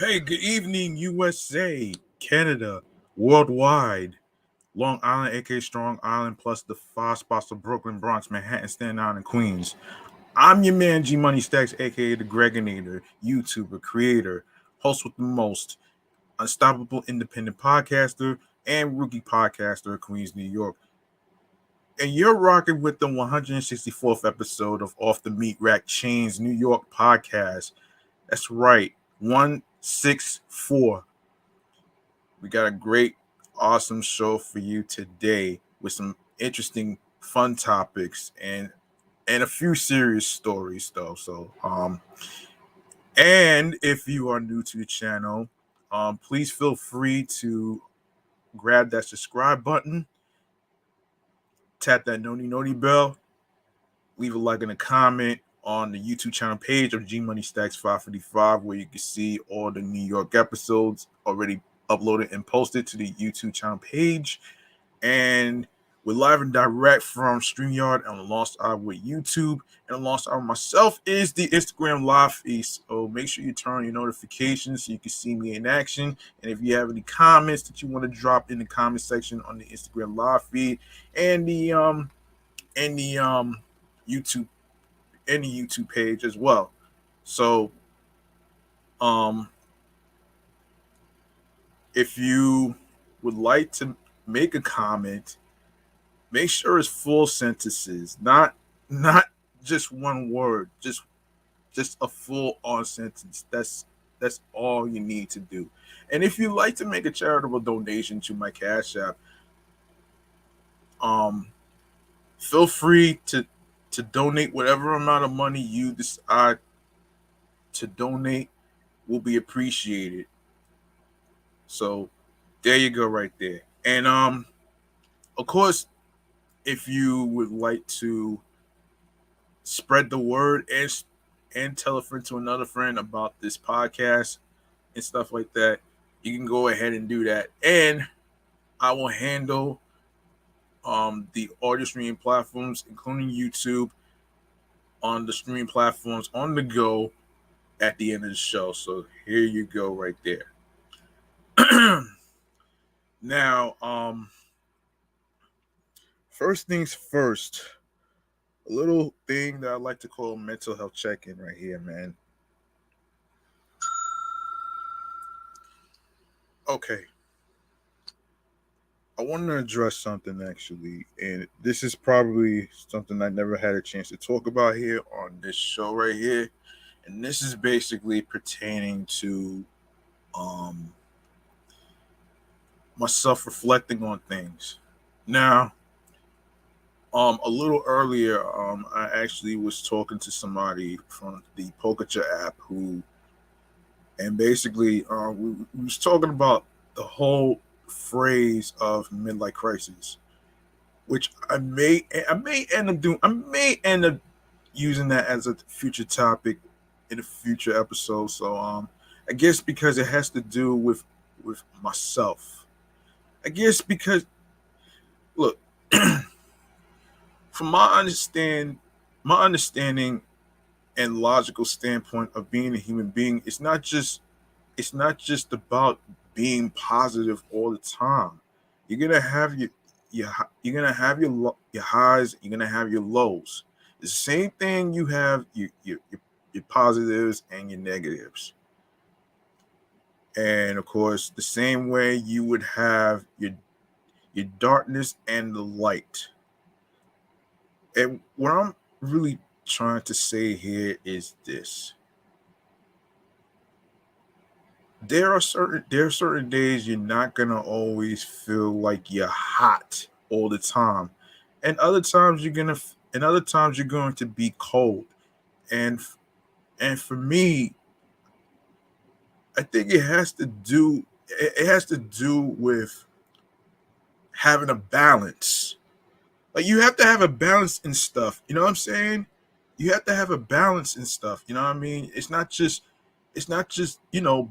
Hey, good evening, USA, Canada, worldwide, Long Island, aka Strong Island, plus the five spots of Brooklyn, Bronx, Manhattan, Staten Island, and Queens. I'm your man, G Money Stacks, aka the Gregonator, YouTuber, creator, host with the most, unstoppable independent podcaster, and rookie podcaster of Queens, New York. And you're rocking with the 164th episode of Off the Meat Rack Chainz New York podcast. That's right, 164. We got a great, awesome show for you today with some interesting, fun topics and a few serious stories though. And if you are new to the channel, please feel free to grab that subscribe button, tap that noti bell, leave a like and a comment on the YouTube channel page of G Money Stacks 555, where you can see all the New York episodes already uploaded and posted to the YouTube channel page. And we're live and direct from StreamYard on Alongside with YouTube. And alongside with myself is the Instagram live feed. So make sure you turn on your notifications so you can see me in action. And if you have any comments that you want to drop in the comment section on the Instagram live feed and the YouTube and the YouTube page as well. So um if you would like to make a comment, make sure it's full sentences, not just one word, just a full on sentence. That's all you need to do. And if you'd like to make a charitable donation to my Cash App, um feel free to donate whatever amount of money you decide to donate will be appreciated. So there you go right there. And of course, if you would like to spread the word and tell a friend to another friend about this podcast and stuff like that, you can go ahead and do that. And I will handle the audio streaming platforms, including YouTube, on the streaming platforms on the go at the end of the show. So here you go right there. Now, first things first, a little thing that I like to call mental health check-in right here, man. Okay. I want to address something actually, and this is probably something I never had a chance to talk about here on this show right here. And this is basically pertaining to um myself reflecting on things. Now, a little earlier, I actually was talking to somebody from the Pokercha app and basically, we was talking about the whole phrase of midlife crisis, which I may end up using that as a future topic in a future episode. So, I guess because it has to do with myself. I guess because look. From my understanding and logical standpoint of being a human being, it's not just about being positive all the time. You're gonna have your you're gonna have your highs. You're gonna have your lows. The same thing you have your positives and your negatives, and of course the same way you would have your darkness and the light. And what I'm really trying to say here is this. There are certain days you're not gonna always feel like you're hot all the time. And other times you're going to be cold. And and for me, I think it has to do with having a balance. Like you have to have a balance in stuff. You know what I'm saying? You have to have a balance in stuff. You know what I mean? It's not just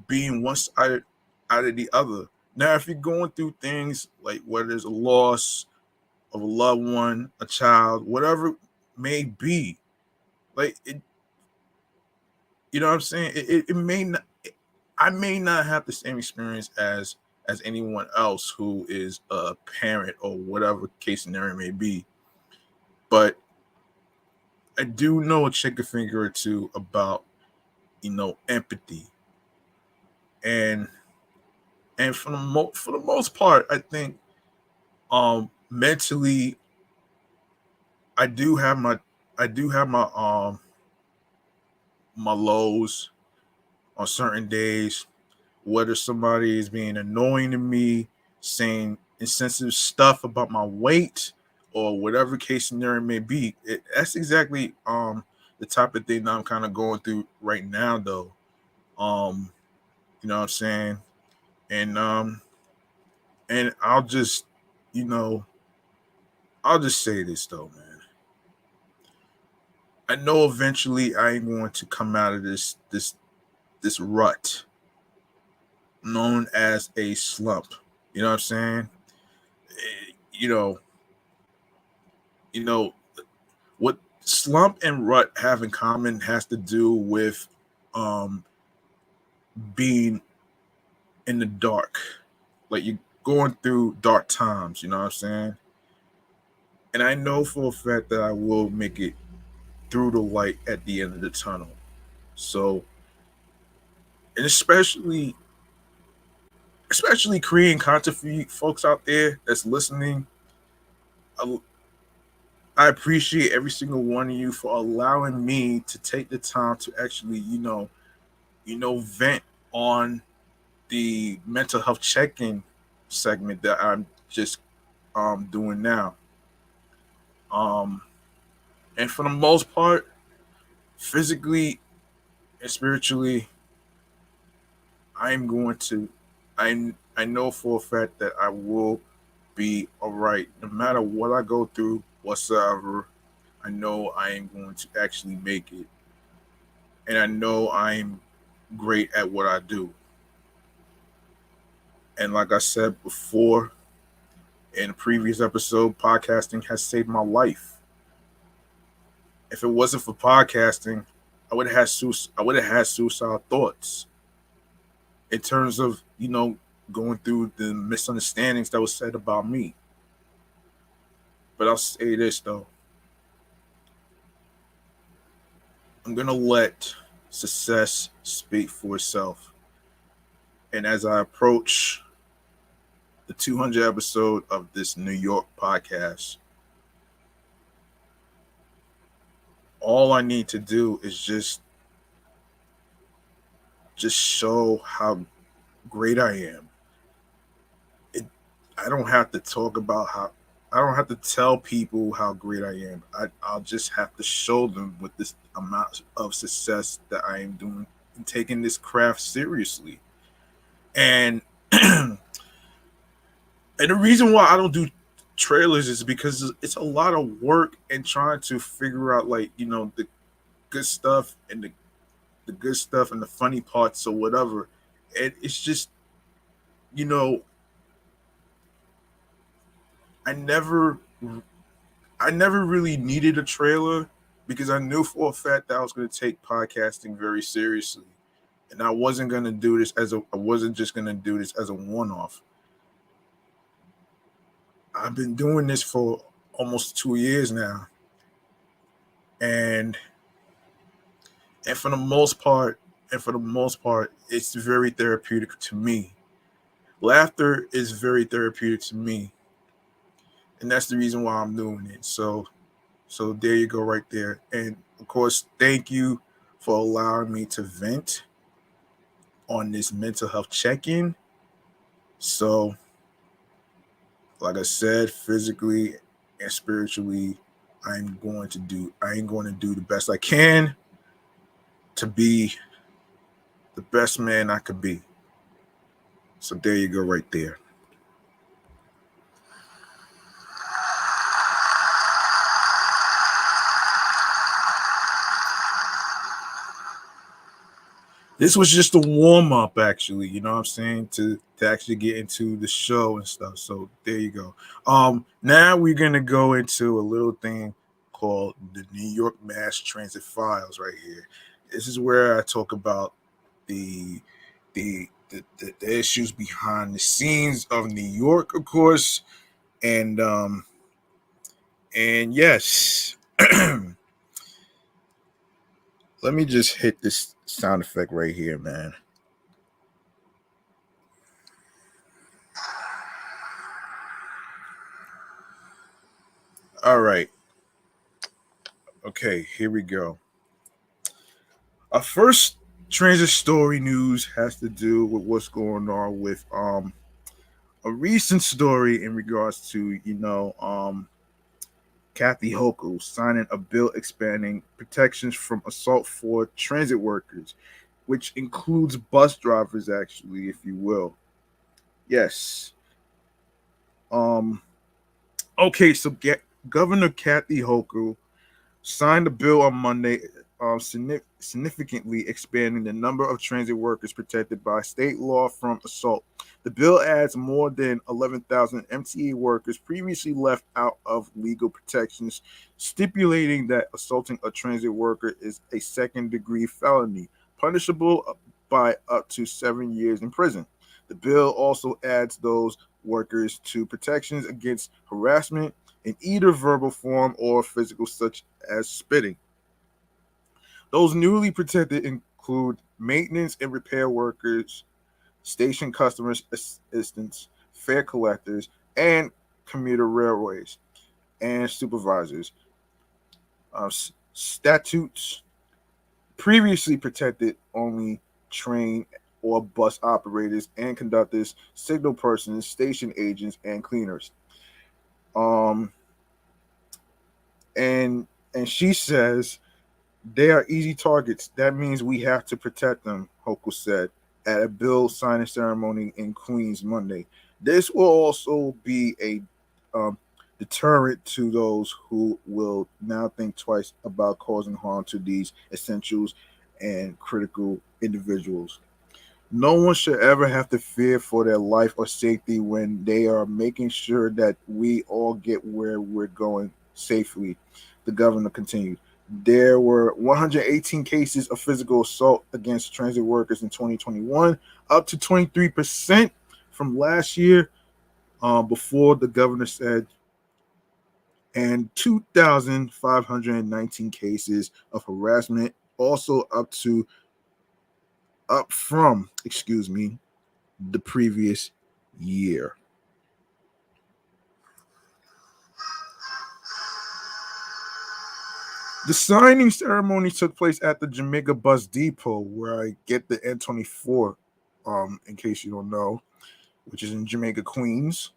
being one side out of the other. Now, if you're going through things like whether there's a loss of a loved one, a child, whatever it may be, like it, you know what I'm saying? It may not. I may not have the same experience as anyone else who is a parent or whatever case scenario may be, but I do know a chicken finger or two about empathy, and for the most part, I think mentally I do have my my lows on certain days, whether somebody is being annoying to me, saying insensitive stuff about my weight, or whatever case scenario may be. That's exactly the type of thing that I'm kind of going through right now, though. You know what I'm saying? And I'll just, you know, I'll just say this though, man. I know eventually I am going to come out of this rut known as a slump. You know what I'm saying? You know, what slump and rut have in common has to do with um being in the dark. Like you're going through dark times, you know what I'm saying? And I know for a fact that I will make it through the light at the end of the tunnel. So, and especially creating content for you folks out there that's listening. I appreciate every single one of you for allowing me to take the time to actually, vent on the mental health check-in segment that I'm just doing now. Um, and for the most part, physically and spiritually, I'm going to. I know for a fact that I will be all right, no matter what I go through whatsoever. I know I am going to actually make it, and I know I'm great at what I do. And like I said before in a previous episode, podcasting has saved my life. If it wasn't for podcasting, I would have had suicidal thoughts in terms of going through the misunderstandings that was said about me. But I'll say this though. I'm going to let success speak for itself. And as I approach the 200 episode of this New York podcast, all I need to do is just show how great I am. I don't have to talk about I don't have to tell people how great I am. I'll just have to show them with this amount of success that I am doing and taking this craft seriously. And and the reason why I don't do trailers is because it's a lot of work and trying to figure out the good stuff and the good stuff and the funny parts or whatever. And it's just you know I never really needed a trailer because I knew for a fact that I was going to take podcasting very seriously, and I wasn't going to do this I wasn't just going to do this as a one-off. I've been doing this for almost 2 years now, and for the most part, it's very therapeutic to me. Laughter is very therapeutic to me, and that's the reason why I'm doing it. So there you go right there. And of course, thank you for allowing me to vent on this mental health check-in. So, like I said, physically and spiritually, I'm going to do the best I can to be the best man I could be. So there you go right there. This was just a warm up, actually. You know what I'm saying? To actually get into the show and stuff. So there you go. Now we're gonna go into a little thing called the New York Mass Transit Files right here. This is where I talk about the the issues behind the scenes of New York, of course, and yes. Let me just hit this sound effect right here, man. All right. Okay, here we go. Our first transit story news has to do with what's going on with a recent story in regards to Kathy Hochul signing a bill expanding protections from assault for transit workers, which includes bus drivers, actually, if you will. Yes. Um. Okay, so Governor Kathy Hochul signed a bill on Monday, significantly expanding the number of transit workers protected by state law from assault. The bill adds more than 11,000 MTA workers previously left out of legal protections, stipulating that assaulting a transit worker is a second-degree felony, punishable by up to 7 years in prison. The bill also adds those workers to protections against harassment in either verbal form or physical, such as spitting. Those newly protected include maintenance and repair workers, station customers assistants, fare collectors, and commuter railways and supervisors. Statutes previously protected only train or bus operators and conductors, signal persons, station agents, and cleaners. Um, and she says they are easy targets. That means we have to protect them, Hochul said at a bill signing ceremony in Queens Monday. This will also be a deterrent to those who will now think twice about causing harm to these essentials and critical individuals. No one should ever have to fear for their life or safety when they are making sure that we all get where we're going safely, the governor continued. There were 118 cases of physical assault against transit workers in 2021, up to 23% from last year, before the governor said, and 2,519 cases of harassment, also up from, the previous year. The signing ceremony took place at the Jamaica Bus Depot, where I get the N24, in case you don't know, which is in Jamaica, Queens,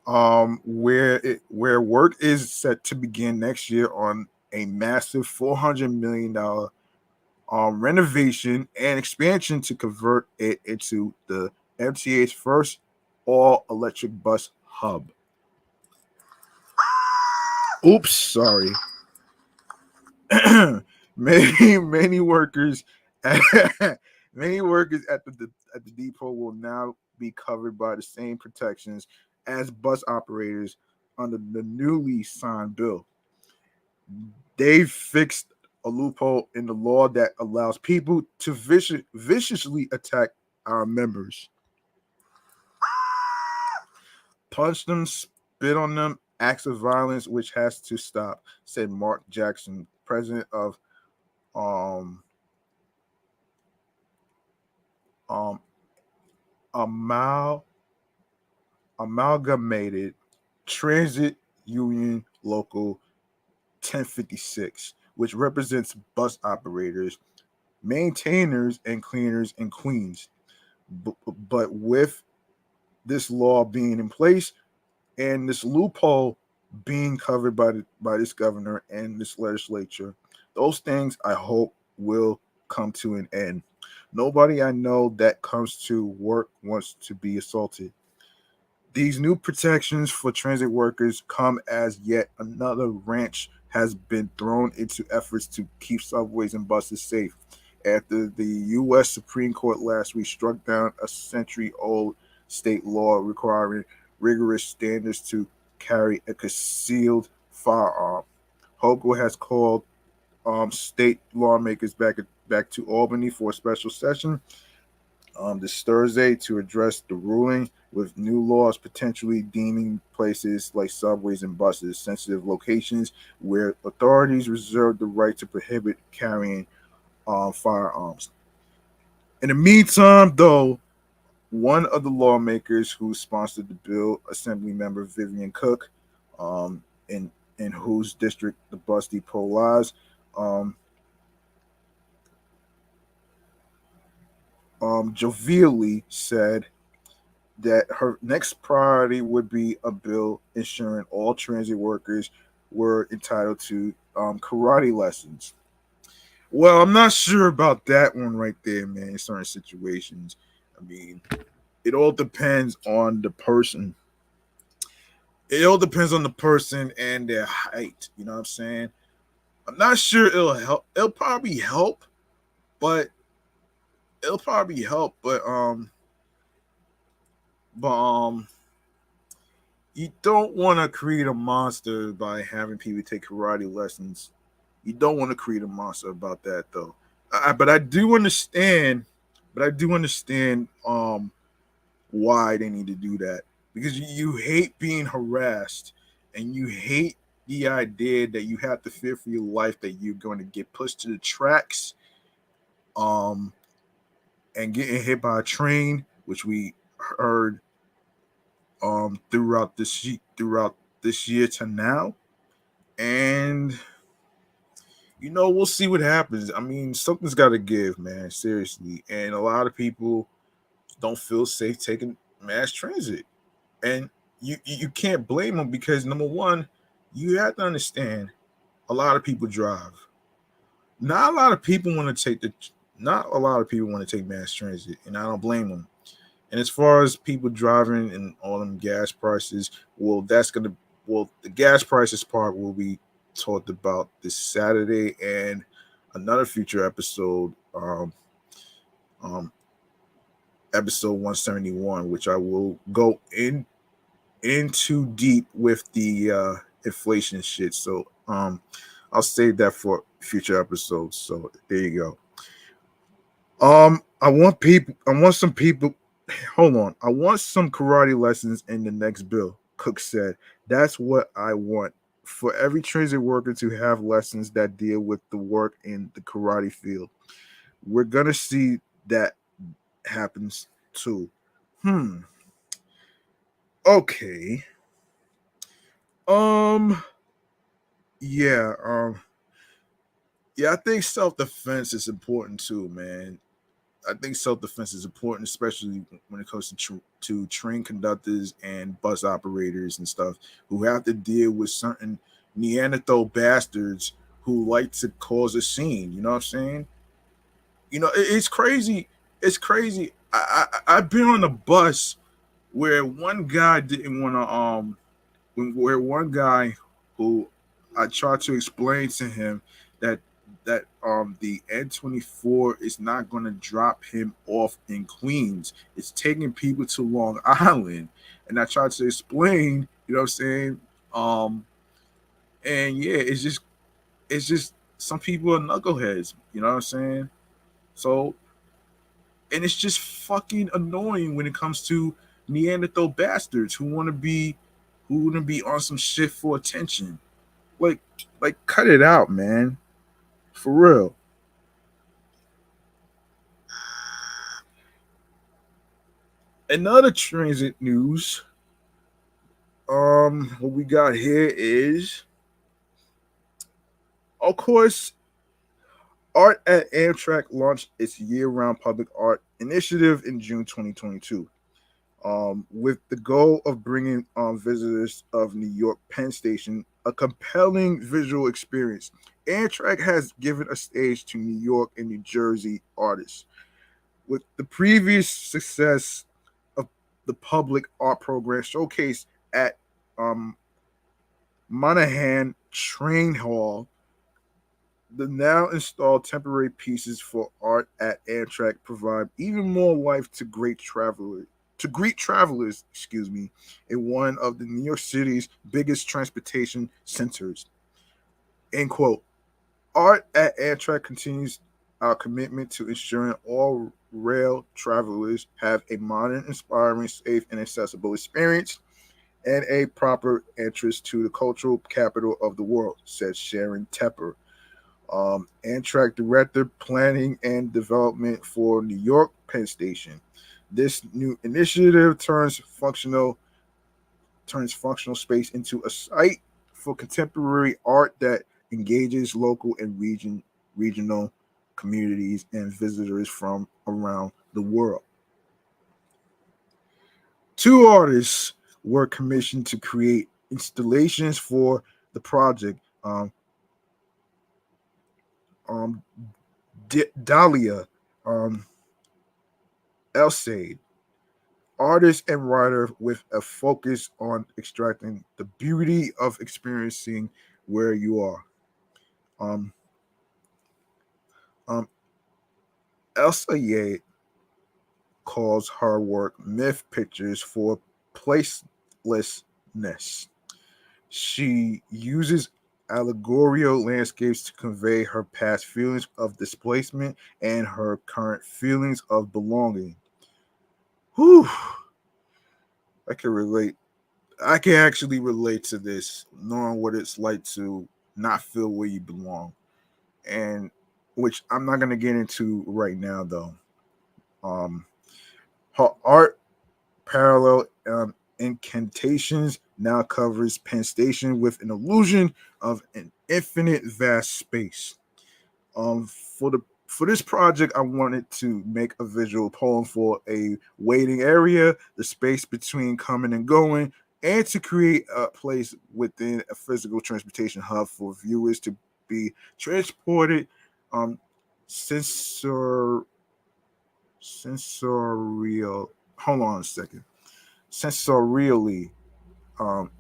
where work is set to begin next year on a massive $400 million renovation and expansion to convert it into the MTA's first all-electric bus hub. Oops, sorry. many workers at, many workers at the depot will now be covered by the same protections as bus operators under the newly signed bill. They fixed a loophole in the law that allows people to viciously attack our members, punch them, spit on them, acts of violence which has to stop, said Mark Jackson, president of um um amal amalgamated transit union local 1056, which represents bus operators, maintainers, and cleaners in Queens. But with this law being in place and this loophole being covered by this governor and this legislature, those things I hope will come to an end. Nobody I know that comes to work wants to be assaulted. These new protections for transit workers come as yet another wrench has been thrown into efforts to keep subways and buses safe after the U.S. Supreme Court last week struck down a century-old state law requiring rigorous standards to carry a concealed firearm. Hochul has called state lawmakers back to Albany for a special session this Thursday to address the ruling, with new laws potentially deeming places like subways and buses sensitive locations where authorities reserve the right to prohibit carrying firearms. In the meantime, though, one of the lawmakers who sponsored the bill, Assemblymember Vivian Cook, um, in whose district the bus depot lies, um, jovially said that her next priority would be a bill ensuring all transit workers were entitled to karate lessons. Well, I'm not sure about that one right there, man. In certain situations, I mean, it all depends on the person. It all depends on the person and their height. You know what I'm saying? I'm not sure it'll help. It'll probably help, but it'll probably help. But you don't want to create a monster by having people take karate lessons. You don't want to create a monster about that, though. But I do understand. But I do understand why they need to do that, because you hate being harassed, and you hate the idea that you have to fear for your life, that you're going to get pushed to the tracks, um, and getting hit by a train, which we heard throughout this year to now. And we'll see what happens. I mean, something's got to give, man, seriously. And a lot of people don't feel safe taking mass transit, and you can't blame them, because number one, you have to understand, a lot of people drive. Not a lot of people want to take the not a lot of people want to take mass transit, and I don't blame them. And as far as people driving and all them gas prices, well, the gas prices part will be talked about this Saturday and another future episode, um, episode 171, which I will go into deep with the inflation shit. So I'll save that for future episodes. So there you go. I want some people. Hold on. I want some karate lessons in the next bill. Cook said, "That's what I want. For every transit worker to have lessons that deal with the work in the karate field. We're gonna see that happens too." Hmm. Okay. Um. Yeah. Yeah. I think self defense is important too, man. I think self defense is important, especially when it comes to train conductors and bus operators and stuff, who have to deal with certain Neanderthal bastards who like to cause a scene. You know what I'm saying? It's crazy. It's crazy. I've been on a bus where one guy didn't want to where one guy who, I tried to explain to him that the N24 is not going to drop him off in Queens. It's taking people to Long Island, and I tried to explain. You know what I'm saying? And yeah, it's just some people are knuckleheads. You know what I'm saying? So, and it's just fucking annoying when it comes to Neanderthal bastards who want to be on some shit for attention. Like, cut it out, man. For real. Another transit news. What we got here is, of course, Art at Amtrak launched its year-round public art initiative in June 2022. With the goal of bringing visitors of New York Penn Station a compelling visual experience. Amtrak has given a stage to New York and New Jersey artists. With the previous success of the public art program showcased at um, Monahan Train Hall, the now installed temporary pieces for art at Amtrak provide even more life to greet travelers, in one of the New York City's biggest transportation centers. End quote. Art at Amtrak continues our commitment to ensuring all rail travelers have a modern, inspiring, safe, and accessible experience and a proper entrance to the cultural capital of the world, said Sharon Tepper, Amtrak Director, Planning and Development for New York Penn Station. This new initiative turns functional space into a site for contemporary art that engages local and regional communities and visitors from around the world. Two artists were commissioned to create installations for the project. Um, Dahlia Elsade, artist and writer with a focus on extracting the beauty of experiencing where you are. Um, um, Elsade calls her work myth pictures for placelessness. She uses allegorical landscapes to convey her past feelings of displacement and her current feelings of belonging. Whew, I can relate. I can actually relate to this, knowing what it's like to not feel where you belong, and which I'm not gonna get into right now, though. Um, her art parallel incantations now covers Penn Station with an illusion of an infinite vast space. For this project, I wanted to make a visual poem for a waiting area, the space between coming and going, and to create a place within a physical transportation hub for viewers to be transported um sensor sensorial hold on a second sensorially. um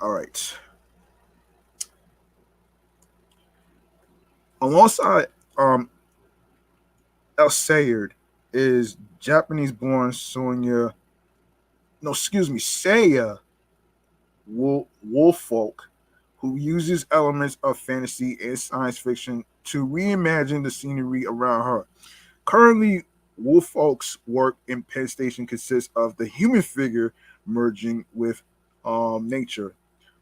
all right. Alongside El Sayard is Japanese born Sonia, no, excuse me, Saya Woolfolk, who uses elements of fantasy and science fiction to reimagine the scenery around her. Currently, Woolfolk's work in Penn Station consists of the human figure merging with nature.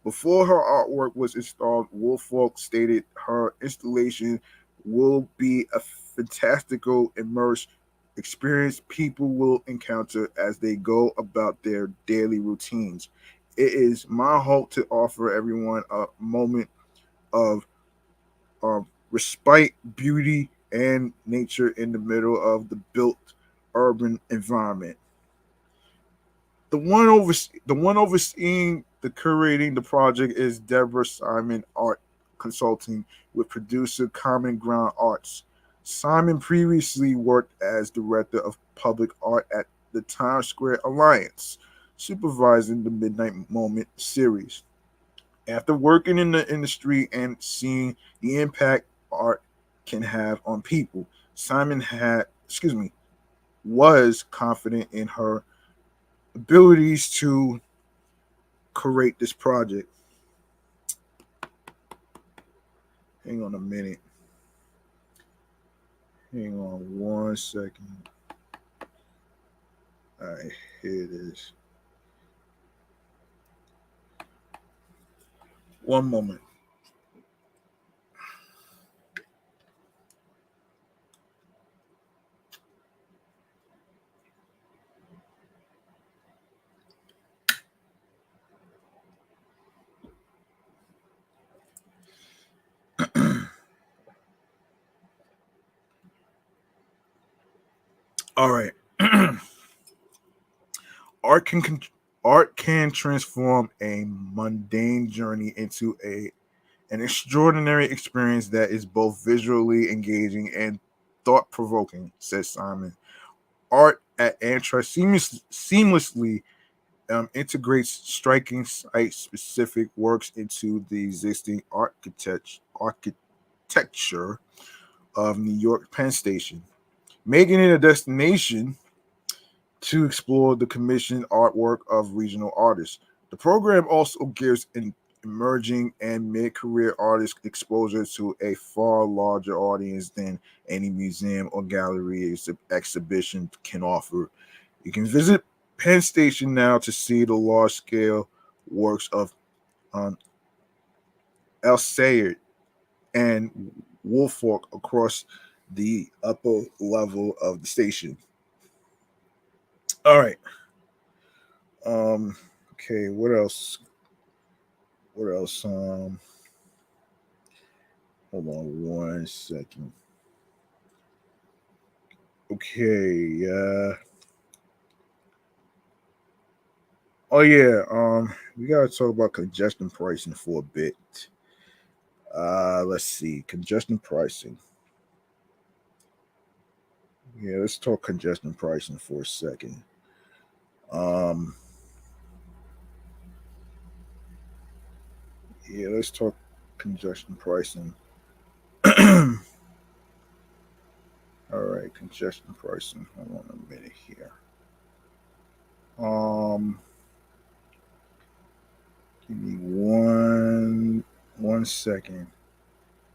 Before her artwork was installed, Woolfolk stated her installation will be a fantastical, immersive experience people will encounter as they go about their daily routines. It is my hope to offer everyone a moment of respite, beauty, and nature in the middle of the built urban environment. The one overseeing the curating the project is Deborah Simon Art Consulting with producer Common Ground Arts. Simon previously worked as director of public art at the Times Square Alliance, supervising the Midnight Moment series. After working in the industry and seeing the impact art can have on people, Simon was confident in her abilities to create this project. Hang on a minute. Hang on 1 second. All right, here it is. One moment. All right. art can art can transform a mundane journey into a an extraordinary experience that is both visually engaging and thought provoking, says Simon. Art at Amtrak seamlessly integrates striking site specific works into the existing architecture of New York Penn Station, making it a destination to explore the commissioned artwork of regional artists. The program also gives emerging and mid-career artists exposure to a far larger audience than any museum or gallery exhibition can offer. You can visit Penn Station now to see the large-scale works of Alsayer and Woolfolk across the upper level of the station. All right. Okay, what else? What else? Hold on one second. Okay, oh yeah, we gotta talk about congestion pricing for a bit. Let's see, congestion pricing. Yeah, let's talk congestion pricing for a second. Um, yeah, let's talk congestion pricing. All right, congestion pricing. Hold on a minute here. Um, Give me one second.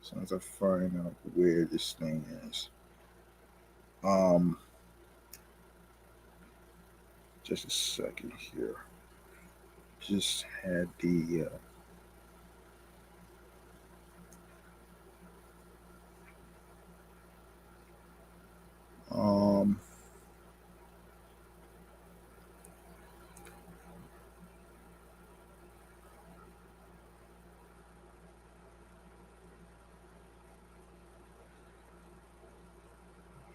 As soon as I find out where this thing is. Um, just a second here. Just had the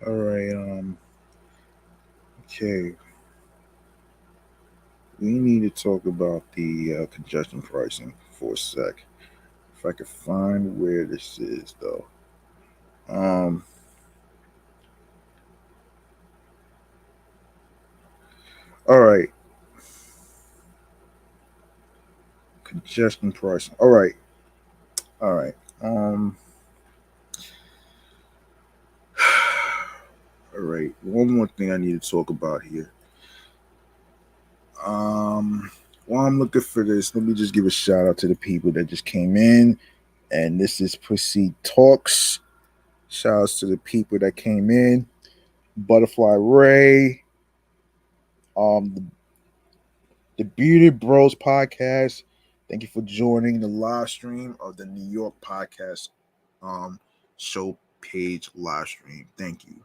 all right, okay. We need to talk about the congestion pricing for a sec. If I could find where this is, though. Um, all right, congestion pricing. All right, all right. All right. One more thing I need to talk about here. While I'm looking for this, let me just give a shout out to the people that just came in. And this is Pussy Talks. Shouts to the people that came in. Butterfly Ray, the Beauty Bros podcast. Thank you for joining the live stream of the New York podcast show page live stream. Thank you.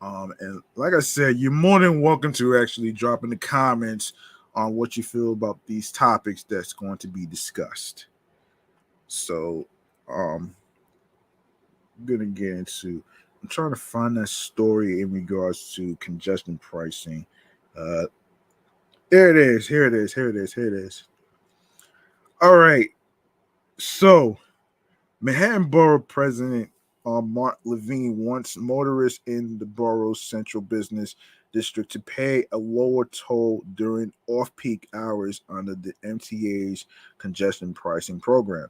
And like I said, you're more than welcome to actually drop in the comments on what you feel about these topics that's going to be discussed. So, I'm gonna get into. I'm trying to find that story in regards to congestion pricing. Uh, there it is. Here it is. Here it is. Here it is. All right. So, Manhattan Borough President Mark Levine wants motorists in the borough's central business district to pay a lower toll during off-peak hours under the MTA's congestion pricing program.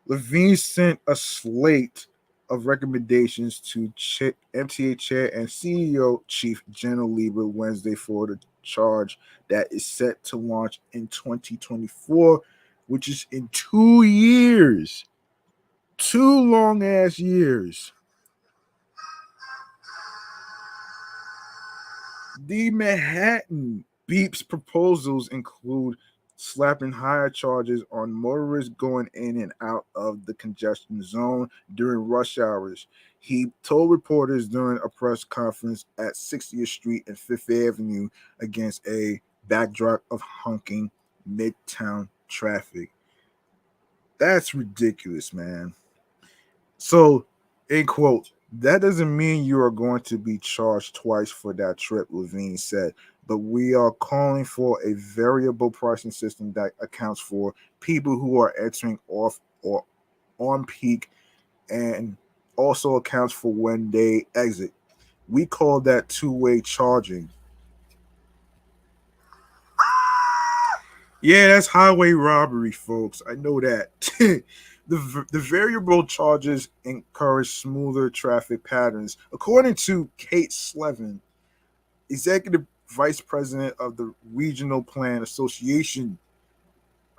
Levine sent a slate of recommendations to MTA Chair and CEO Chief General Lieber Wednesday for the charge that is set to launch in 2024, which is in 2 years. 2 long ass years. The Manhattan Beep's proposals include slapping higher charges on motorists going in and out of the congestion zone during rush hours. He told reporters during a press conference at 60th Street and 5th Avenue against a backdrop of honking midtown traffic. That's ridiculous, man. So, in quote, that doesn't mean you are going to be charged twice for that trip, Levine said, but we are calling for a variable pricing system that accounts for people who are entering off or on peak and also accounts for when they exit. We call that two-way charging. Yeah, that's highway robbery, folks. I know that. The variable charges encourage smoother traffic patterns. According to Kate Slevin, executive vice president of the Regional Plan Association,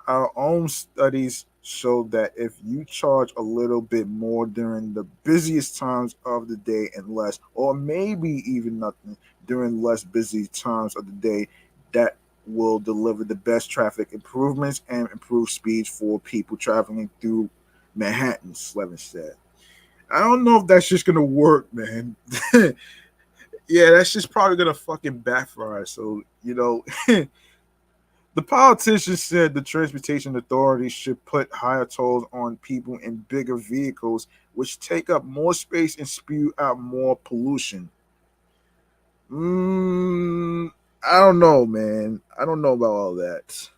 Our own studies show that if you charge a little bit more during the busiest times of the day and less, or maybe even nothing during less busy times of the day, that will deliver the best traffic improvements and improve speeds for people traveling through Manhattan, Slevin said. I don't know if that's just gonna work, man. Yeah, that's just probably gonna fucking backfire. So, the politician said the transportation authority should put higher tolls on people in bigger vehicles, which take up more space and spew out more pollution. Mm, I don't know, man. I don't know about all that.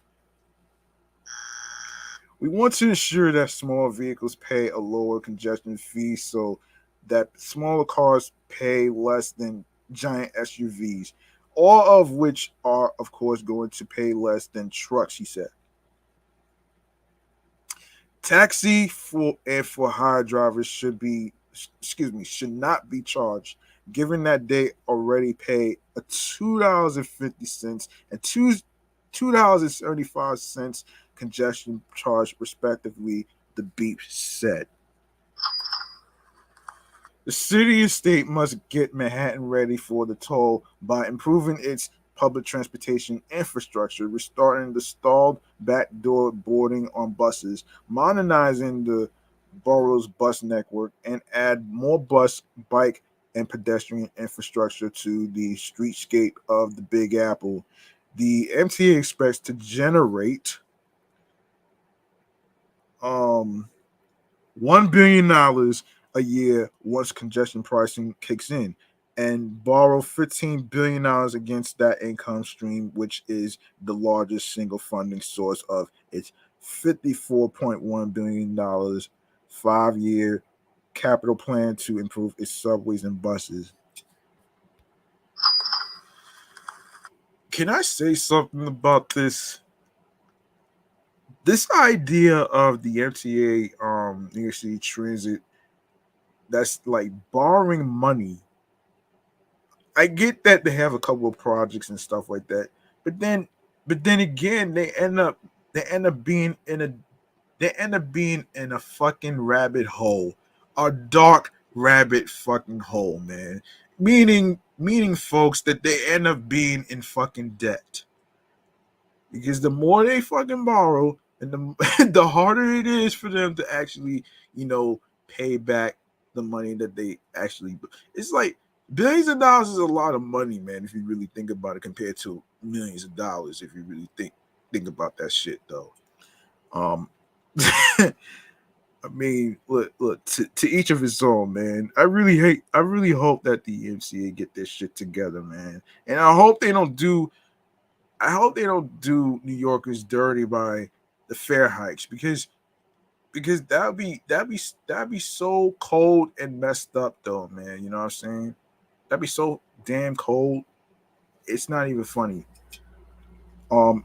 We want to ensure that small vehicles pay a lower congestion fee so that smaller cars pay less than giant SUVs, all of which are, of course, going to pay less than trucks, he said. Taxi for hire drivers should not be charged, given that they already pay a $2.50 and $2.75 congestion charge respectively, the beep said. The city and state must get Manhattan ready for the toll by improving its public transportation infrastructure, restarting the stalled backdoor boarding on buses, modernizing the borough's bus network, and add more bus, bike, and pedestrian infrastructure to the streetscape of the Big Apple. The MTA expects to generate um $1 billion a year once congestion pricing kicks in, and borrow $15 billion against that income stream, which is the largest single funding source of its $54.1 billion 5-year capital plan to improve its subways and buses. Can I say something about this? This idea of the MTA, New York City Transit, that's like borrowing money. I get that they have a couple of projects and stuff like that, but then again, they end up being in a fucking rabbit hole, a dark rabbit fucking hole, man. Meaning, folks, that they end up being in fucking debt because the more they fucking borrow, and the harder it is for them to actually, pay back the money that they actually. It's like billions of dollars is a lot of money, man. If you really think about it, compared to millions of dollars, if you really think about that shit, though. Um, I mean, look. To each of his own, man. I really hope that the MCA get this shit together, man. And I hope they don't do New Yorkers dirty by the fare hikes because that'd be so cold and messed up though, man. You know what I'm saying? That'd be so damn cold. It's not even funny. Um,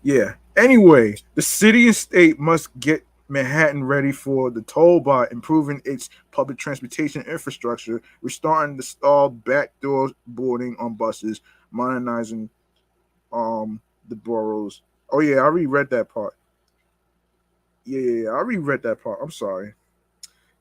yeah. Anyway, the city and state must get Manhattan ready for the toll by improving its public transportation infrastructure, restarting the stalled backdoor boarding on buses, modernizing the boroughs. Oh yeah, I already read that part. Yeah, I already read that part. I'm sorry.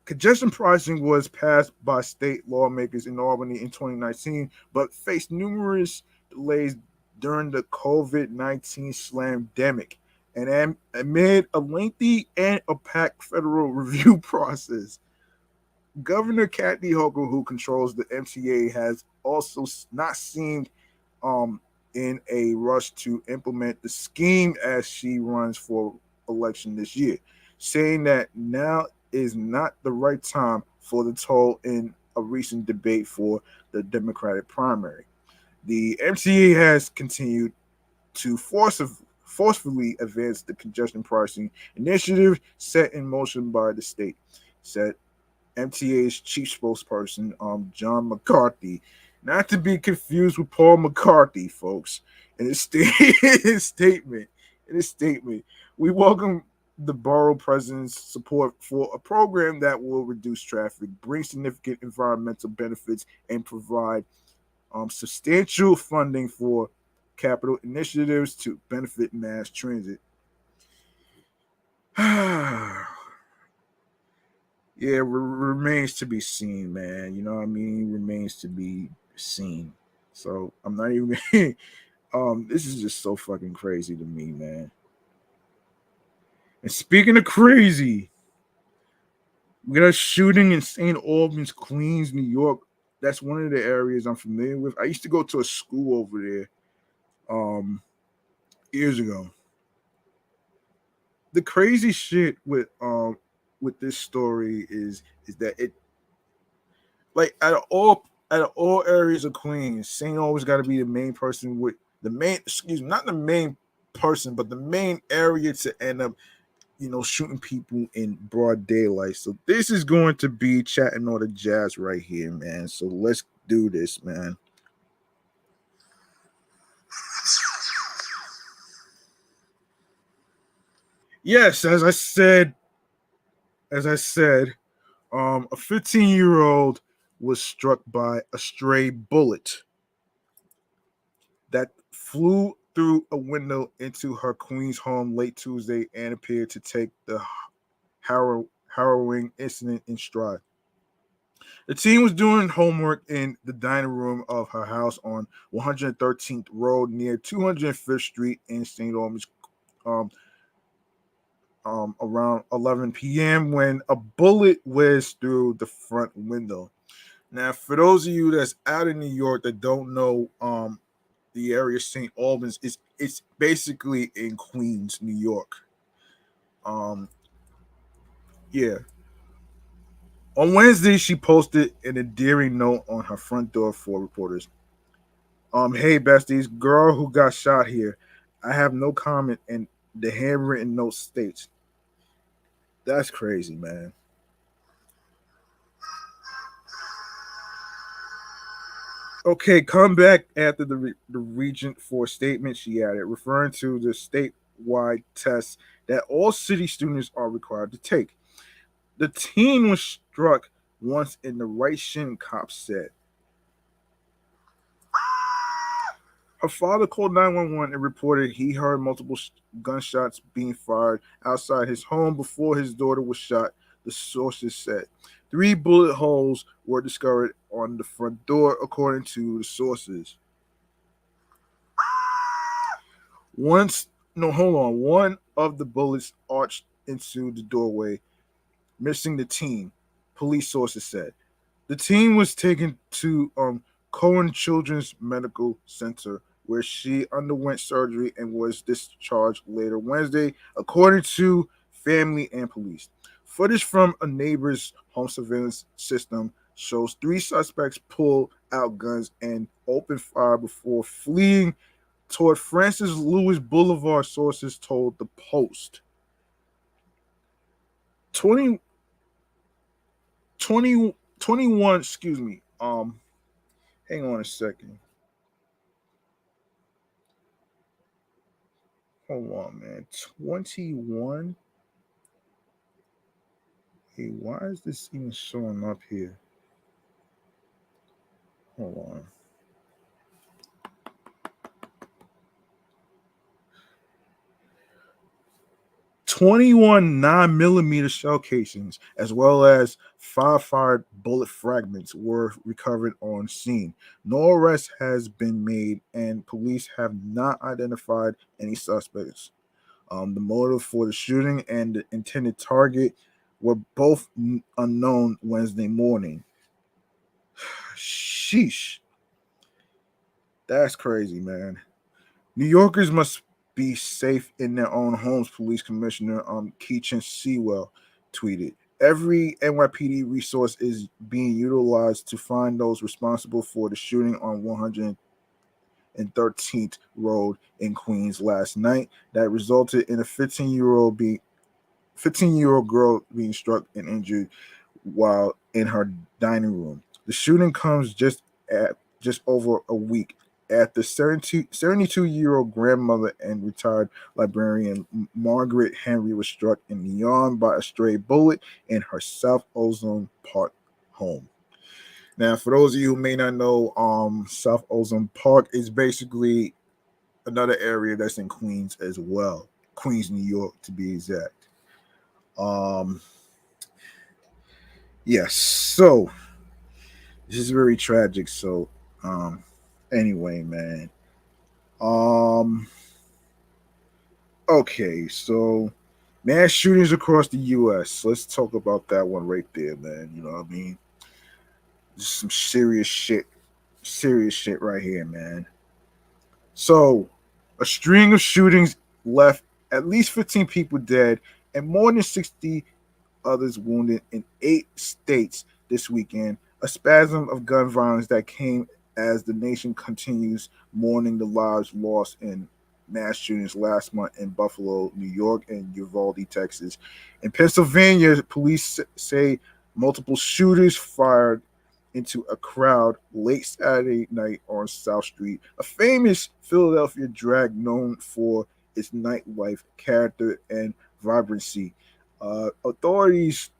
Congestion pricing was passed by state lawmakers in Albany in 2019, but faced numerous delays during the COVID-19 slamdemic and amid a lengthy and opaque federal review process. Governor Kathy Hochul, who controls the MTA, has also not seemed um, in a rush to implement the scheme as she runs for election this year, saying that now is not the right time for the toll in a recent debate for the Democratic primary. The MTA has continued to forcefully advance the congestion pricing initiative set in motion by the state, said MTA's chief spokesperson, John McCarthy, not to be confused with Paul McCarthy, folks. In his, his statement, we welcome the borough president's support for a program that will reduce traffic, bring significant environmental benefits, and provide substantial funding for capital initiatives to benefit mass transit. Yeah, remains to be seen, man. You know what I mean? Remains to be seen. So I'm not even. This is just so fucking crazy to me, man. And speaking of crazy, we got a shooting in Saint Albans, Queens, New York. That's one of the areas I'm familiar with. I used to go to a school over there years ago. The crazy shit with this story is that it, like, out of all areas of Queens, Saint always got to be the main person with the main, excuse me, not the main person, but the main area to end up, shooting people in broad daylight. So this is going to be chatting all the jazz right here, man. So let's do this, man. Yes, as I said, a 15-year-old was struck by a stray bullet that flew through a window into her Queens home late Tuesday and appeared to take the harrowing incident in stride. The teen was doing homework in the dining room of her house on 113th Road near 205th Street in St. Albans, um, around 11 p.m. when a bullet whizzed through the front window. Now, for those of you that's out in New York that don't know, the area St. Albans is, it's basically in Queens, New York. Um, yeah. On Wednesday, she posted an endearing note on her front door for reporters. Hey besties, girl who got shot here. I have no comment, and the handwritten note states, "That's crazy, man." Okay, come back after the regent for a statement, she added, referring to the statewide test that all city students are required to take. The teen was struck once in the right shin, cops said. Her father called 911 and reported he heard multiple gunshots being fired outside his home before his daughter was shot, the sources said. 3 bullet holes were discovered on the front door, according to the sources. Once, no, hold on. One of the bullets arched into the doorway, missing the teen, police sources said. The teen was taken to Cohen Children's Medical Center, where she underwent surgery and was discharged later Wednesday, according to family and police. Footage from a neighbor's home surveillance system shows 3 suspects pull out guns and open fire before fleeing toward Francis Lewis Boulevard, sources told the Post. 20, 21, excuse me. Hang on a second. Hold on, man. 21. Hey, why is this even showing up here? Hold on. 21 9mm shell casings, as well as 5 fired bullet fragments, were recovered on scene. No arrest has been made, and police have not identified any suspects. The motive for the shooting and the intended target were both unknown Wednesday morning. Sheesh. That's crazy, man. New Yorkers must be safe in their own homes, Police Commissioner Keechan Sewell tweeted. Every NYPD resource is being utilized to find those responsible for the shooting on 113th Road in Queens last night that resulted in a 15-year-old girl being struck and injured while in her dining room. The shooting comes just over a week after 72-year-old grandmother and retired librarian Margaret Henry was struck in the arm by a stray bullet in her South Ozone Park home. Now, for those of you who may not know, South Ozone Park is basically another area that's in Queens as well, Queens, New York, to be exact. Um, yes. So this is very tragic. So, um, anyway, man. Um, okay. So, mass shootings across the U.S. Let's talk about that one right there, man. You know what I mean? Just some serious shit right here, man. So, a string of shootings left at least 15 people dead and more than 60 others wounded in 8 states this weekend. A spasm of gun violence that came as the nation continues mourning the lives lost in mass shootings last month in Buffalo, New York, and Uvalde, Texas. In Pennsylvania, police say multiple shooters fired into a crowd late Saturday night on South Street, a famous Philadelphia drag known for its nightlife character and vibrancy. Authorities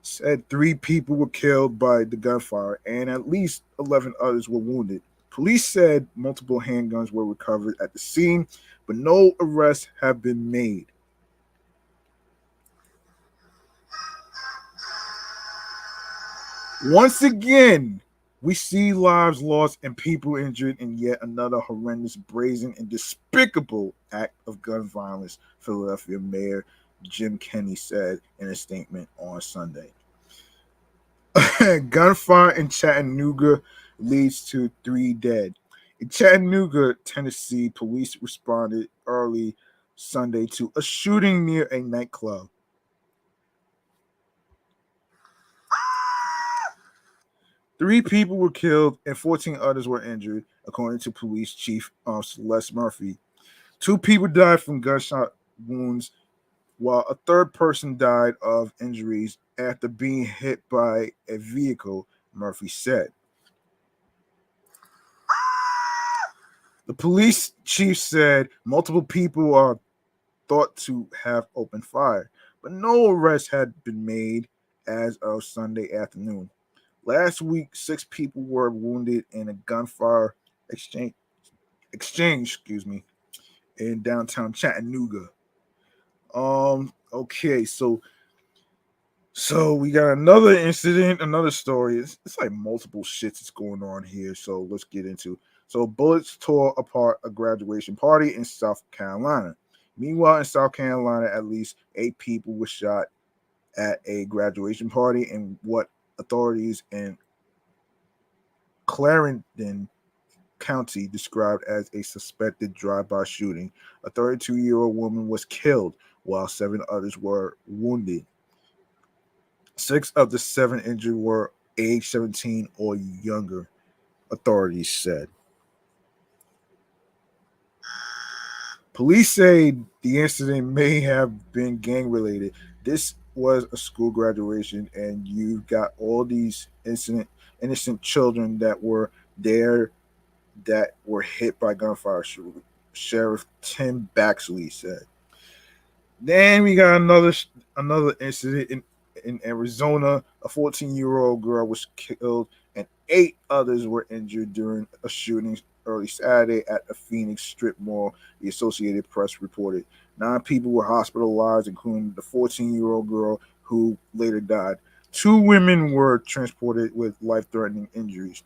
said 3 people were killed by the gunfire and at least 11 others were wounded. Police said multiple handguns were recovered at the scene, but no arrests have been made. Once again, we see lives lost and people injured in yet another horrendous, brazen, and despicable act of gun violence, Philadelphia Mayor Jim Kenney said in a statement on Sunday. Gunfire in Chattanooga leads to 3 dead. In Chattanooga, Tennessee, police responded early Sunday to a shooting near a nightclub. 3 people were killed and 14 others were injured, according to police chief Celeste Murphy. 2 people died from gunshot wounds, while a third person died of injuries after being hit by a vehicle, Murphy said. The police chief said multiple people are thought to have opened fire, but no arrests had been made as of Sunday afternoon. Last week, 6 people were wounded in a gunfire exchange, in downtown Chattanooga. Okay, so we got another incident, another story. It's like multiple shits that's going on here. So let's get into. So bullets tore apart a graduation party in South Carolina. Meanwhile, in South Carolina, at least 8 people were shot at a graduation party in what authorities in Clarendon County described as a suspected drive-by shooting. A 32-year-old woman was killed, while 7 others were wounded. 6 of the 7 injured were age 17 or younger, authorities said. Police say the incident may have been gang-related. This was a school graduation, and you got all these innocent children that were there that were hit by gunfire. Sheriff Tim Baxley said. Then we got another incident in Arizona. A 14-year-old girl was killed and 8 others were injured during a shooting early Saturday at a Phoenix strip mall, the Associated Press reported. 9 people were hospitalized, including the 14-year-old girl who later died. 2 women were transported with life-threatening injuries.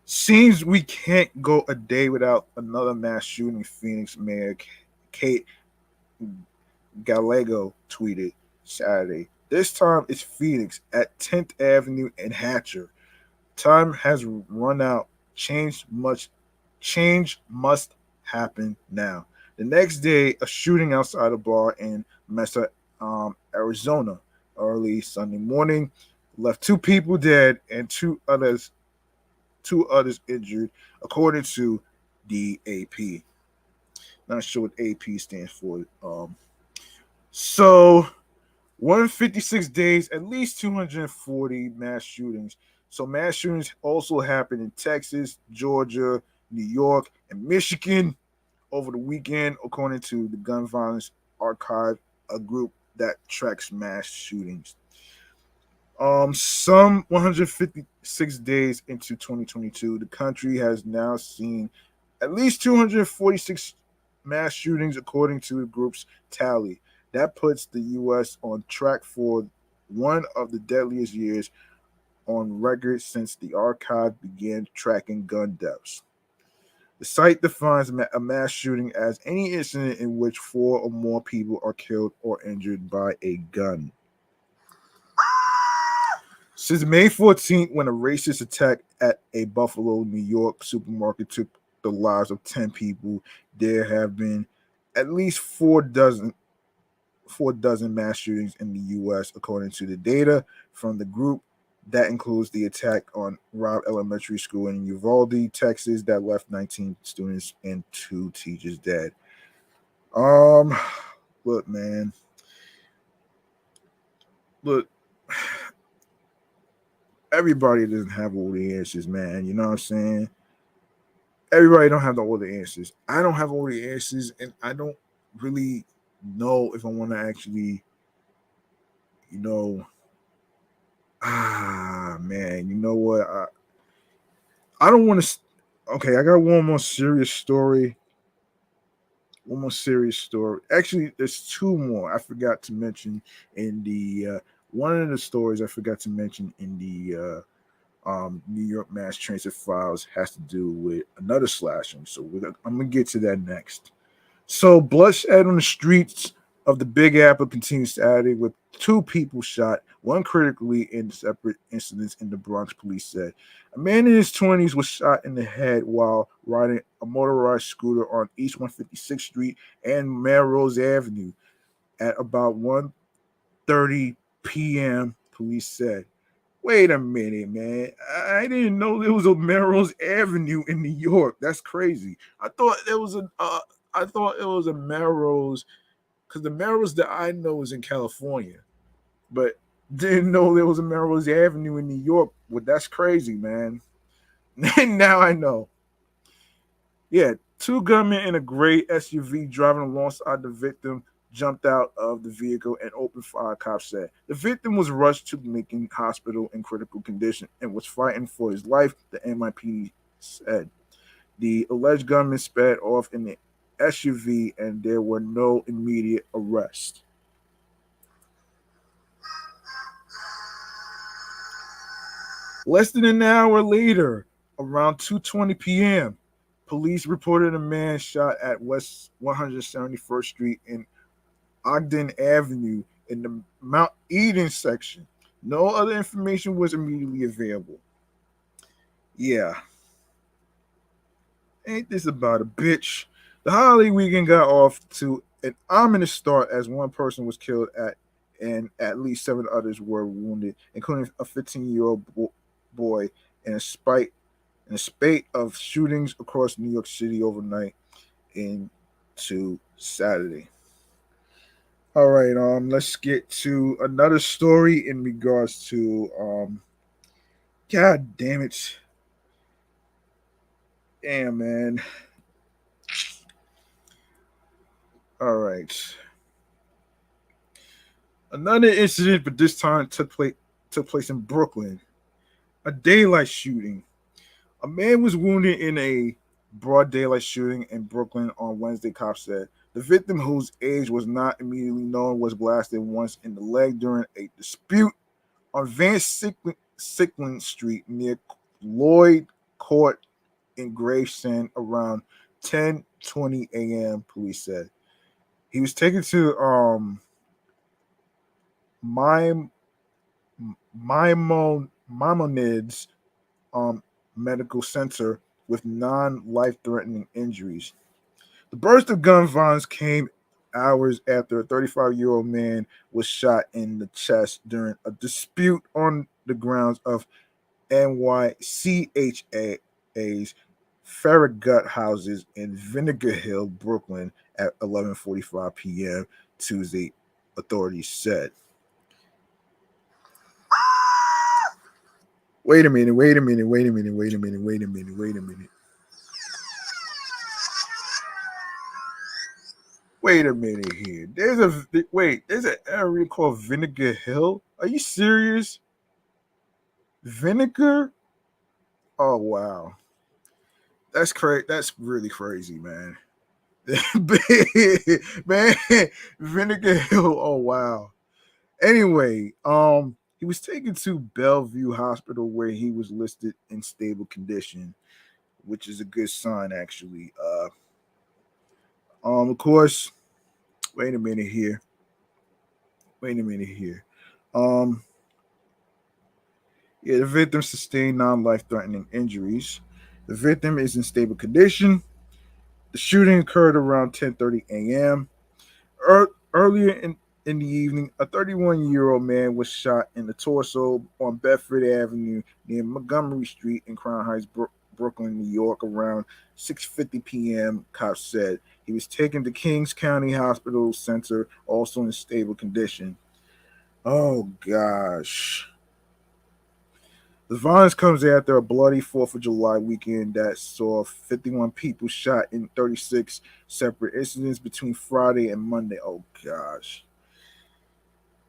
Seems we can't go a day without another mass shooting, Phoenix Mayor Kate Gallego tweeted Saturday. This time it's Phoenix at 10th Avenue and Hatcher. Time has run out. Change must happen now. The next day, a shooting outside a bar in Mesa, Arizona, early Sunday morning, left 2 people dead and two others injured, according to the AP. Not sure what AP stands for. So 156 days, at least 240 mass shootings. So mass shootings also happened in Texas, Georgia, New York, and Michigan over the weekend, according to the Gun Violence Archive, a group that tracks mass shootings. Some 156 days into 2022, the country has now seen at least 246 mass shootings, according to the group's tally. That puts the U.S. on track for one of the deadliest years on record since the archive began tracking gun deaths. The site defines a mass shooting as any incident in which four or more people are killed or injured by a gun. Since May 14th, when a racist attack at a Buffalo, New York supermarket took the lives of 10 people, there have been at least four dozen mass shootings in the U.S., according to the data from the group. That includes the attack on Robb Elementary School in Uvalde, Texas, that left 19 students and 2 teachers dead. Look, man. Look, everybody doesn't have all the answers, man. You know what I'm saying? Everybody don't have all the answers. I don't have all the answers, and I don't really know if I want to actually, you know, man, you know what? I don't want to. Okay, I got one more serious story. One more serious story. Actually, there's two more I forgot to mention in the one of the stories I forgot to mention in the New York mass transit files has to do with another slashing. So I'm gonna get to that next. So bloodshed on the streets of the Big Apple continues Saturday with 2 people shot, one critically in separate incidents in the Bronx, police said. A man in his 20s was shot in the head while riding a motorized scooter on East 156th Street and Melrose Avenue at about 1:30 p.m., police said. Wait a minute, man. I didn't know there was a Melrose Avenue in New York. That's crazy. I thought it was a Melrose because the Melrose that I know is in California, but didn't know there was a Melrose Avenue in New York. Well, that's crazy, man. Now I know. Yeah, 2 gunmen in a gray SUV driving alongside the victim jumped out of the vehicle and opened fire, cops said. The victim was rushed to Lincoln Hospital in critical condition and was fighting for his life, the NYPD said. The alleged gunman sped off in the SUV and there were no immediate arrests. Less than an hour later, around 2:20 p.m., police reported a man shot at West 171st Street and Ogden Avenue in the Mount Eden section. No other information was immediately available. Yeah, ain't this about a bitch? The holiday weekend got off to an ominous start as one person was killed and at least 7 others were wounded, including a 15-year-old boy in a spate of shootings across New York City overnight into Saturday. All right, let's get to another story in regards to God damn it. Damn, man. All right. Another incident, but this time took place in Brooklyn. A daylight shooting. A man was wounded in a broad daylight shooting in Brooklyn on Wednesday, cops said. The victim, whose age was not immediately known, was blasted once in the leg during a dispute on Van Sickland Street near Lloyd Court in Gravesend around 10:20 a.m., police said. He was taken to Maimonides um, Medical Center with non-life-threatening injuries. The burst of gun violence came hours after a 35-year-old man was shot in the chest during a dispute on the grounds of NYCHA's Farragut houses in Vinegar Hill, Brooklyn at 11:45 p.m. Tuesday, authorities said. Wait a minute, wait a minute, wait a minute, wait a minute, wait a minute, wait a minute. Wait a minute here. There's an area called Vinegar Hill. Are you serious? Vinegar? Oh wow. That's crazy. That's really crazy, man. Man, Vinegar Hill. Oh wow. Anyway, he was taken to Bellevue Hospital where he was listed in stable condition, which is a good sign actually. Of course, wait a minute here. Wait a minute here. Um, yeah, the victim sustained non-life-threatening injuries. The victim is in stable condition. The shooting occurred around 10:30 a.m. Earlier in the evening, a 31-year-old man was shot in the torso on Bedford Avenue near Montgomery Street in Crown Heights, Brooklyn, New York, around 6:50 p.m. Cops said he was taken to Kings County Hospital Center, also in stable condition. Oh gosh. The violence comes after a bloody 4th of July weekend that saw 51 people shot in 36 separate incidents between Friday and Monday. Oh, gosh.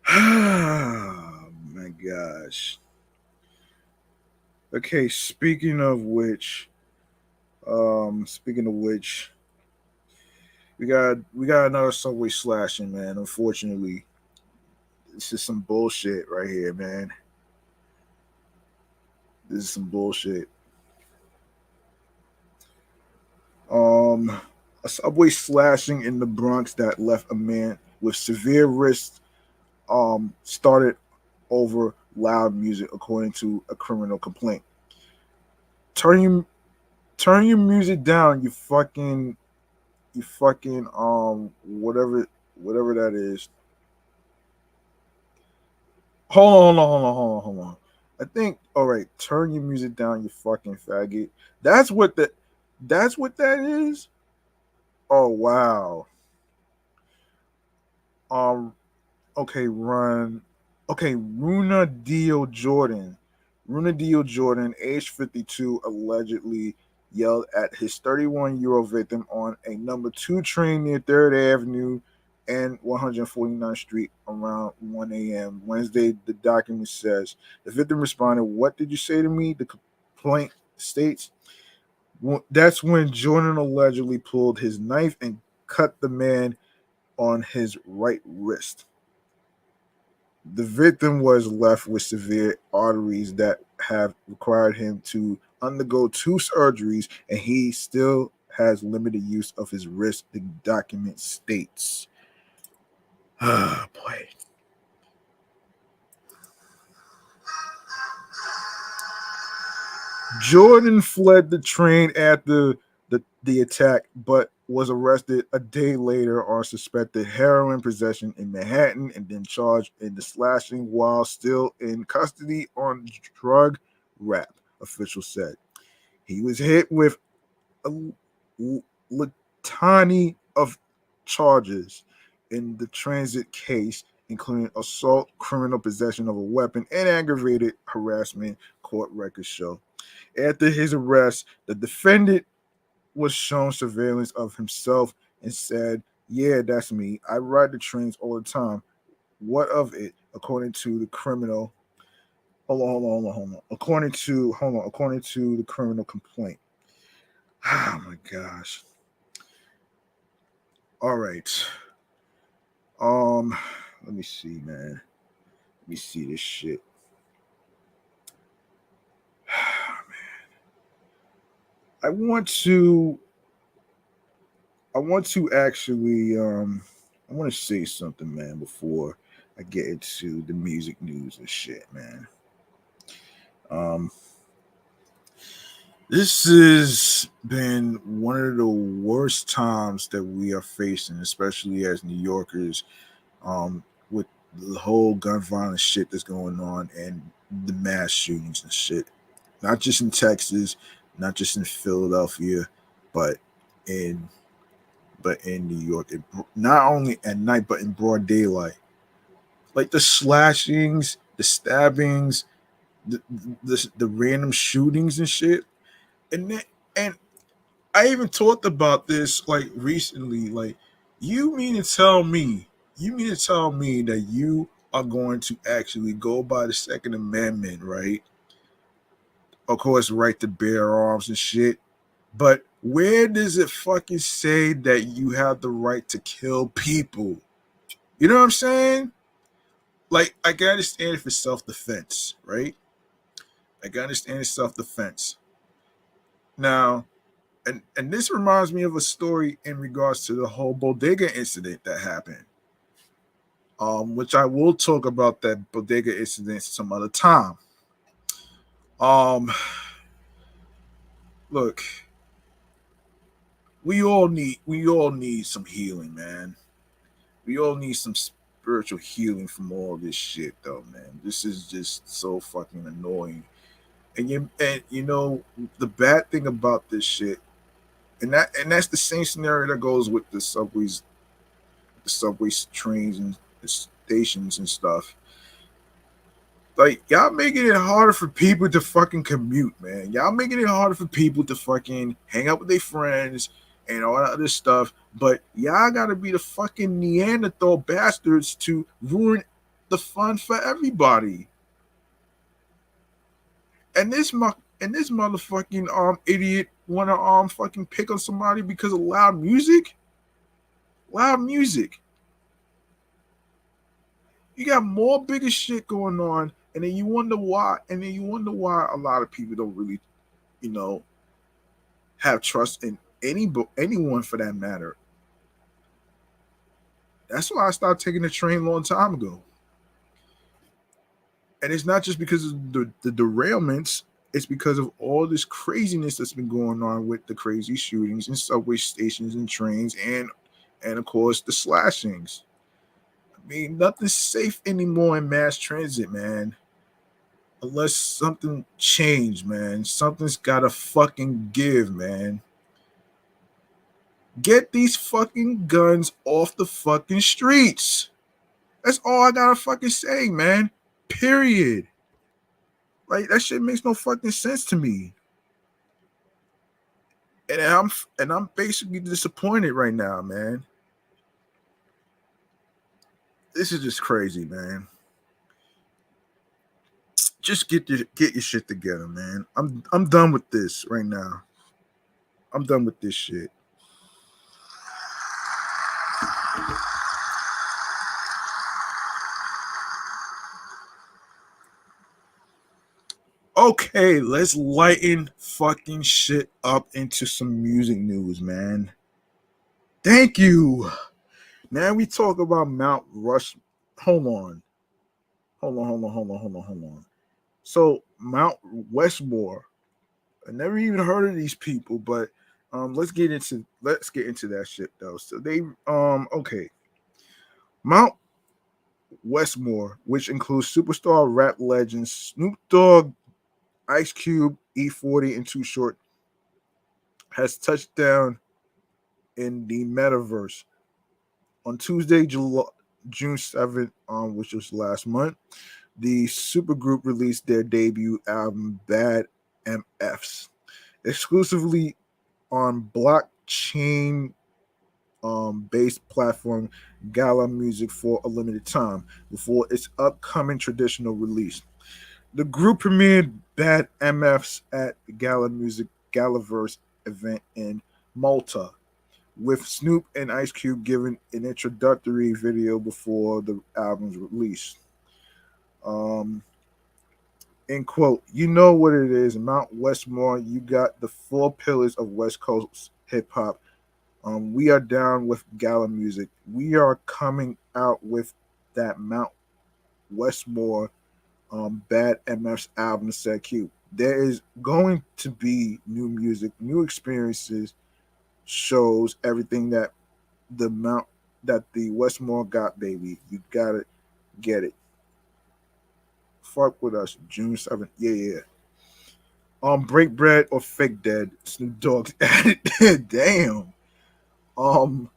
Oh, my gosh. Okay, speaking of which, we got another subway slashing, man. Unfortunately, this is some bullshit right here, man. This is some bullshit. Um, a subway slashing in the Bronx that left a man with severe wrists started over loud music, according to a criminal complaint. Turn your turn your music down, you fucking whatever that is. Hold on. I think all right. Turn your music down, you fucking faggot. That's what the that's what that is. Oh wow. Um Okay, run. Okay, Runa Dio Jordan, age 52, allegedly yelled at his 31-year-old victim on a number 2 train near 3rd Avenue and 149th Street around 1 a.m. Wednesday, the document says. The victim responded, "What did you say to me?" The complaint states. That's when Jordan allegedly pulled his knife and cut the man on his right wrist. The victim was left with severe arteries that have required him to undergo 2 surgeries, and he still has limited use of his wrist, the document states. Ah, boy. Jordan fled the train after the attack, but was arrested a day later on suspected heroin possession in Manhattan and then charged in the slashing while still in custody on drug rap, officials said. He was hit with a litany of charges in the transit case, including assault, criminal possession of a weapon, and aggravated harassment, court records show. After his arrest, the defendant was shown surveillance of himself and said, "Yeah, that's me. I ride the trains all the time. What of it?" According to the criminal. Hold on. According to the criminal complaint. Oh my gosh. All right. Um, let me see, man. Let me see this shit. I want to I want to actually I want to say something, man, before I get into the music news and shit, man. Um this has been one of the worst times that we are facing, especially as New Yorkers, with the whole gun violence shit that's going on and the mass shootings and shit. Not just in Texas, not just in Philadelphia, but in New York. Not only at night, but in broad daylight. Like the slashings, the stabbings, the random shootings and shit. And then, and I even talked about this like recently. Like, you mean to tell me that you are going to actually go by the Second Amendment, right? Of course, right to bear arms and shit. But Where does it fucking say that you have the right to kill people? You know what I'm saying? Like, I can understand if it's self-defense, right? I can understand it's self-defense. Now, and this reminds me of a story in regards to the whole bodega incident that happened. Which I will talk about that bodega incident some other time. Um, Look, we all need some healing, man. We all need some spiritual healing from all this shit, though, man. This is just so fucking annoying. And the bad thing about this shit, and that's the same scenario that goes with the subways, trains, and the stations and stuff. Like, y'all making it harder for people to fucking commute, man. Y'all making it harder for people to fucking hang out with their friends and all that other stuff. But y'all gotta be the fucking Neanderthal bastards to ruin the fun for everybody. And this motherfucking idiot wanna fucking pick on somebody because of loud music. Loud music. You got more bigger shit going on, and then you wonder why. And then you wonder why a lot of people don't really, you know, have trust in anyone for that matter. That's why I stopped taking the train a long time ago. And it's not just because of the derailments. It's because of all this craziness that's been going on with the crazy shootings in subway stations and trains, and of course the slashings. I mean, nothing's safe anymore in mass transit, man. Unless something changed, man. Something's gotta fucking give, man. Get these fucking guns off the fucking streets. That's all I gotta fucking say, man. Period. Like, that shit makes no fucking sense to me. And I'm basically disappointed right now, man. This is just crazy, man. Just get your shit together, man. I'm done with this right now. I'm done with this shit. Okay, let's lighten fucking shit up into some music news, man. Thank you. Now we talk about Mount Rush. Hold on. Hold on. So Mount Westmore. I never even heard of these people, but let's get into that shit though. So they okay. Mount Westmore, which includes superstar rap legends Snoop Dogg, Ice Cube, E40, and Too Short, has touched down in the metaverse on Tuesday, June 7th, which was last month. The supergroup released their debut album, Bad MFs, exclusively on blockchain based platform Gala Music for a limited time before its upcoming traditional release. The group premiered Bad MFs at the Gala Music Galaverse event in Malta, with Snoop and Ice Cube giving an introductory video before the album's release. Um, in quote, you know what it is, Mount Westmore. You got the four pillars of West Coast hip hop. We are down with Gala Music. We are coming out with that Mount Westmore Bad MF's album, said Q. There is going to be new music, new experiences, shows, everything that the Westmore got, baby. You gotta get it. Fuck with us, June 7th. Yeah. Break bread or fake dead. Snoop Dogg's added. Damn. Um,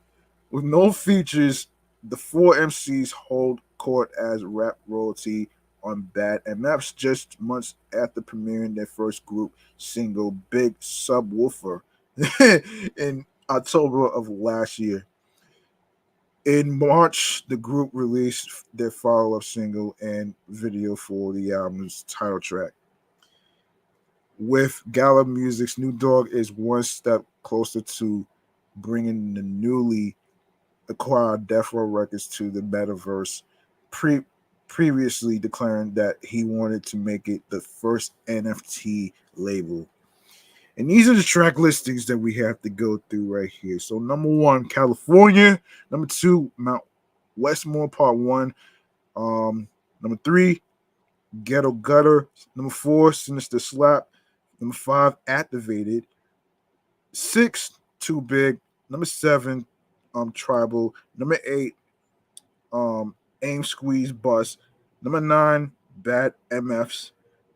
with no features, the four MCs hold court as rap royalty on Bad MFs just months after premiering their first group single, Big Subwoofer, in October of last year. In March, the group released their follow up single and video for the album's title track. With Gala Music, Snoop Dogg is one step closer to bringing the newly acquired Death Row Records to the metaverse, previously declaring that he wanted to make it the first NFT label. And these are the track listings that we have to go through right here. So number 1, California. Number 2, Mount Westmore Part 1. Number 3, Ghetto Gutter. Number 4, Sinister Slap. Number 5, Activated. 6, Too Big. Number 7, Tribal. Number 8, Aim Squeeze Bus. Number 9, Bad MFs.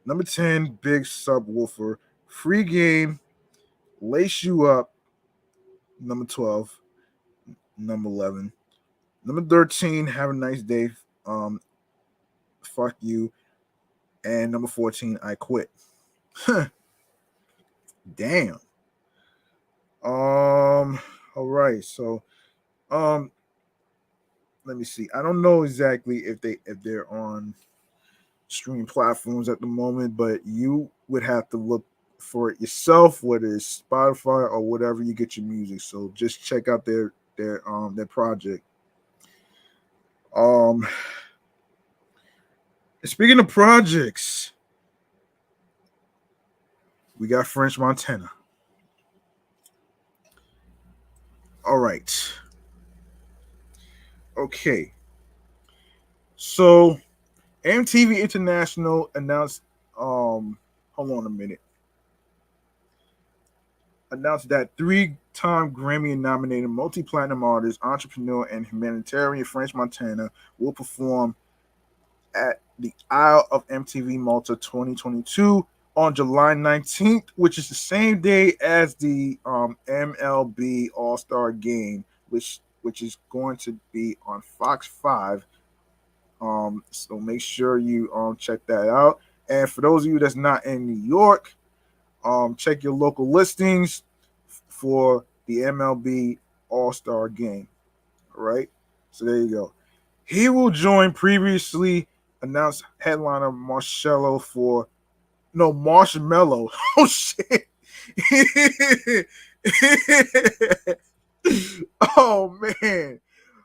Number 10, Big Subwoofer. Free Game. Lace You Up. Number 12. Number 11. Number 13, Have a Nice Day. Fuck You. And number 14, I Quit. Damn. All right. So, let me see. I don't know exactly if they're on streaming platforms at the moment, but you would have to look for it yourself, whether it's Spotify or whatever you get your music. So just check out their project. Speaking of projects, we got French Montana. All right. Okay. So MTV International announced hold on a minute. Announced that 3-time Grammy nominated multi-platinum artist, entrepreneur, and humanitarian French Montana will perform at the Isle of MTV Malta 2022 on July 19th, which is the same day as the MLB All-Star Game, which is going to be on Fox 5. So make sure you check that out. And for those of you that's not in New York, check your local listings for the MLB All-Star Game. All right. So there you go. He will join previously announced headliner Marshmello. Oh shit. Oh man.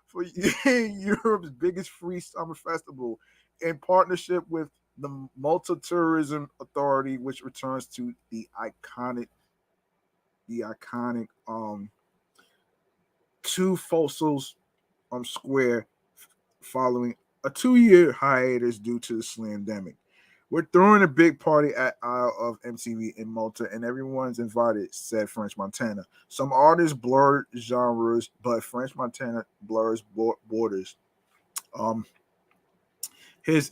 For Europe's biggest free summer festival in partnership with the Malta Tourism Authority, which returns to the iconic Two Fossils Square following a 2-year hiatus due to the slamdemic. We're throwing a big party at Isle of MTV in Malta, and everyone's invited, said French Montana. Some artists blur genres, but French Montana blurs borders. His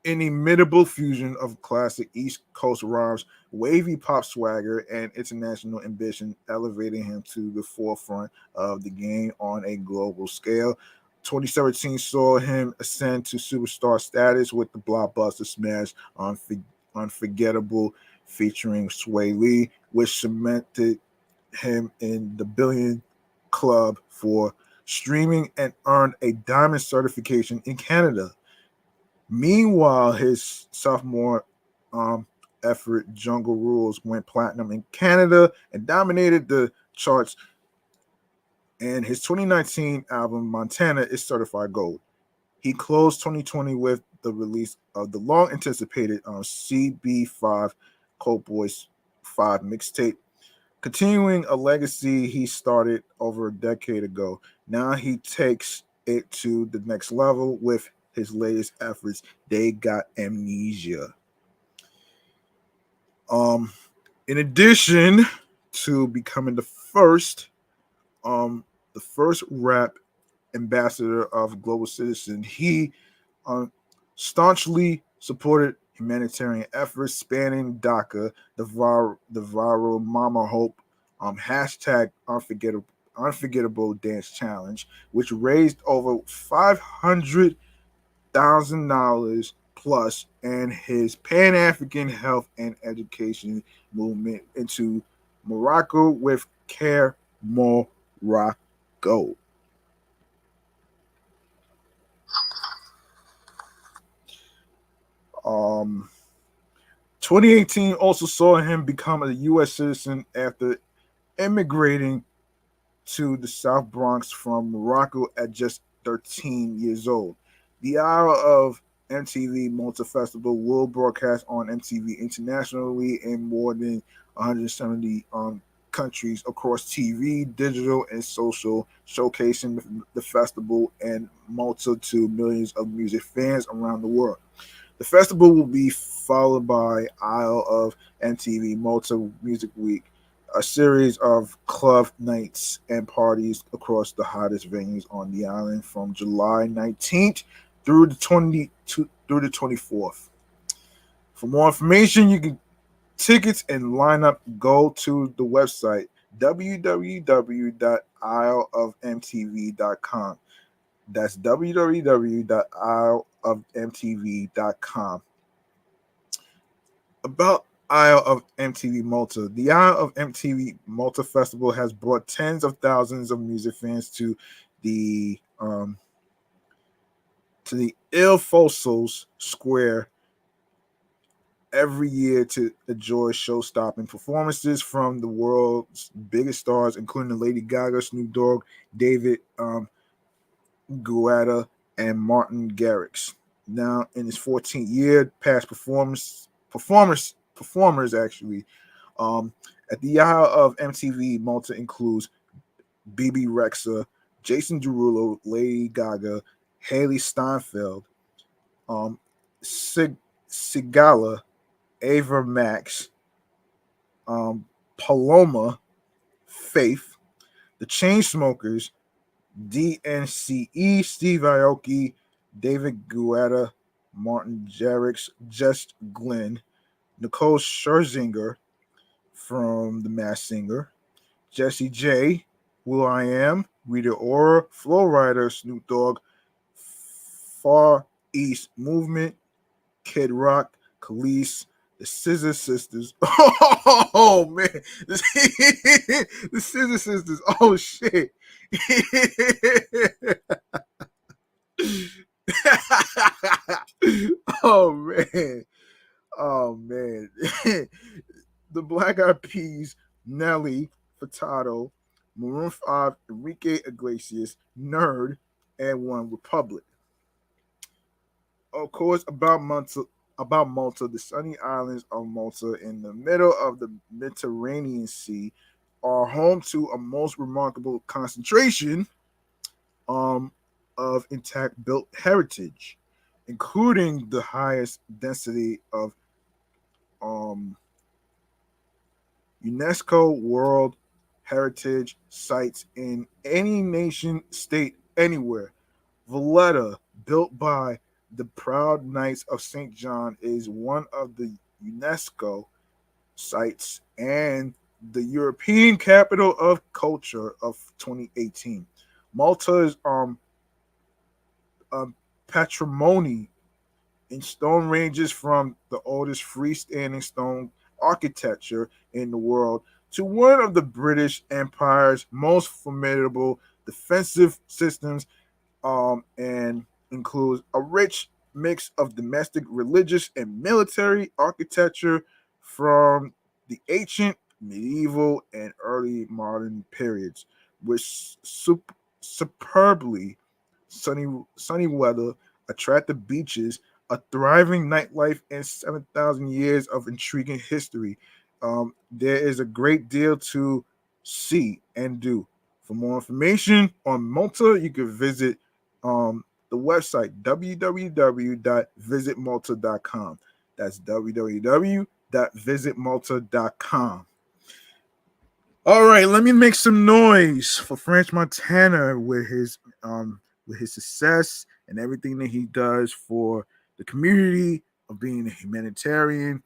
inimitable fusion of classic East Coast rhymes, wavy pop swagger, and international ambition elevating him to the forefront of the game on a global scale. 2017 saw him ascend to superstar status with the blockbuster smash Unforgettable featuring Sway Lee, which cemented him in the billion club for streaming and earned a diamond certification in Canada. Meanwhile, his sophomore effort, Jungle Rules, went platinum in Canada and dominated the charts. And his 2019 album, Montana, is certified gold. He closed 2020 with the release of the long-anticipated CB5 Cold Boys 5 mixtape, continuing a legacy he started over a decade ago. Now he takes it to the next level with his latest efforts, They Got Amnesia. In addition to becoming the first rap ambassador of Global Citizen, he staunchly supported humanitarian efforts spanning DACA, the viral Mama Hope hashtag unforgettable dance challenge, which raised over $500,000 plus, and his Pan-African health and education movement into Morocco with Care Morocco. 2018 also saw him become a U.S. citizen after immigrating to the South Bronx from Morocco at just 13 years old. The hour of MTV Malta Festival will broadcast on MTV internationally in more than 170 countries across TV, digital, and social, showcasing the festival and Malta to millions of music fans around the world. The festival will be followed by Isle of MTV Malta Music Week, a series of club nights and parties across the hottest venues on the island from July 19th through the 24th. For more information, you can tickets and lineup. Go to the website www.isleofmtv.com. That's www.isleofmtv.com. About Isle of MTV Malta. The Isle of MTV Malta Festival has brought tens of thousands of music fans to the Il Fosos Square every year to enjoy show-stopping performances from the world's biggest stars, including Lady Gaga, Snoop Dogg, David Guetta, and Martin Garrix. Now in his 14th year, past performers actually at the Isle of MTV Malta includes BB Rexa, Jason Derulo, Lady Gaga, Haley Steinfeld, Sigala, Ava Max, Paloma, Faith, the Chainsmokers, DNCE, Steve Aoki, David Guetta, Martin Garrix, Just Glenn, Nicole Scherzinger from The Masked Singer, Jesse J, Will I Am, Rita Ora, Flow Rider, Snoop Dogg, Far East Movement, Kid Rock, Khalees, the Scissor Sisters. Oh man, the Scissor Sisters. Oh shit. Oh man. Oh man. The Black Eyed Peas, Nelly, Furtado, Maroon 5, Enrique Iglesias, Nerd, and One Republic. Of course, about Malta, the sunny islands of Malta in the middle of the Mediterranean Sea are home to a most remarkable concentration um, of intact built heritage, including the highest density of um, UNESCO World Heritage sites in any nation state anywhere. Valletta, built by the proud Knights of St. John, is one of the UNESCO sites and the European Capital of Culture of 2018. Malta's patrimony in stone ranges from the oldest freestanding stone architecture in the world to one of the British Empire's most formidable defensive systems, and includes a rich mix of domestic, religious, and military architecture from the ancient, medieval, and early modern periods, with superbly sunny weather, attractive beaches, a thriving nightlife, and 7,000 years of intriguing history. There is a great deal to see and do. For more information on Malta, you can visit the website www.visitmalta.com. That's www.visitmalta.com. All right, let me make some noise for French Montana with his success and everything that he does for the community of being a humanitarian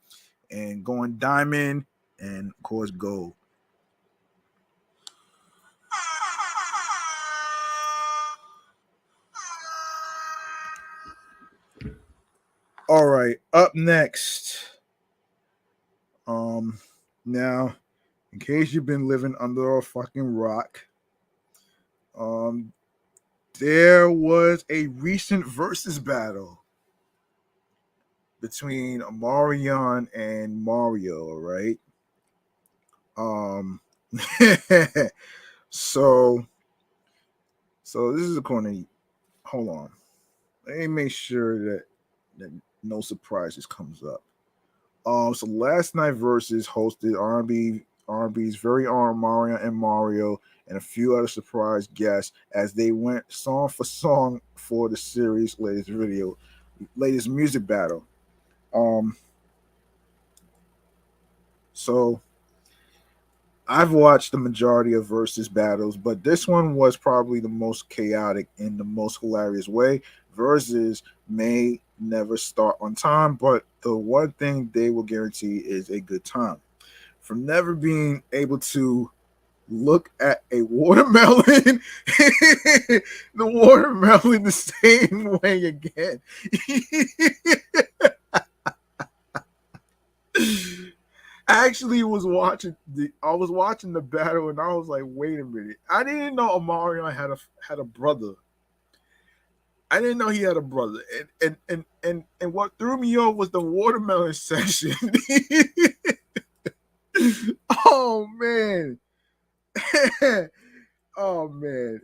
and going diamond and of course gold. All right, up next. Um Now, in case you've been living under a fucking rock, um there was a recent versus battle between Omarion and Mario, right? Um, so this is according to, hold on. Let me make sure that no surprises comes up. So last night Versus hosted R&B's very own Mario and Mario and a few other surprise guests as they went song for song for the series' latest music battle. Um, so I've watched the majority of Versus battles, but this one was probably the most chaotic in the most hilarious way. Versus may never start on time, but the one thing they will guarantee is a good time. From never being able to look at a watermelon, the watermelon the same way again. I actually was watching the battle and I was like, wait a minute. I didn't know Omarion had a brother. I didn't know he had a brother. And what threw me off was the watermelon section. Oh man. Oh man.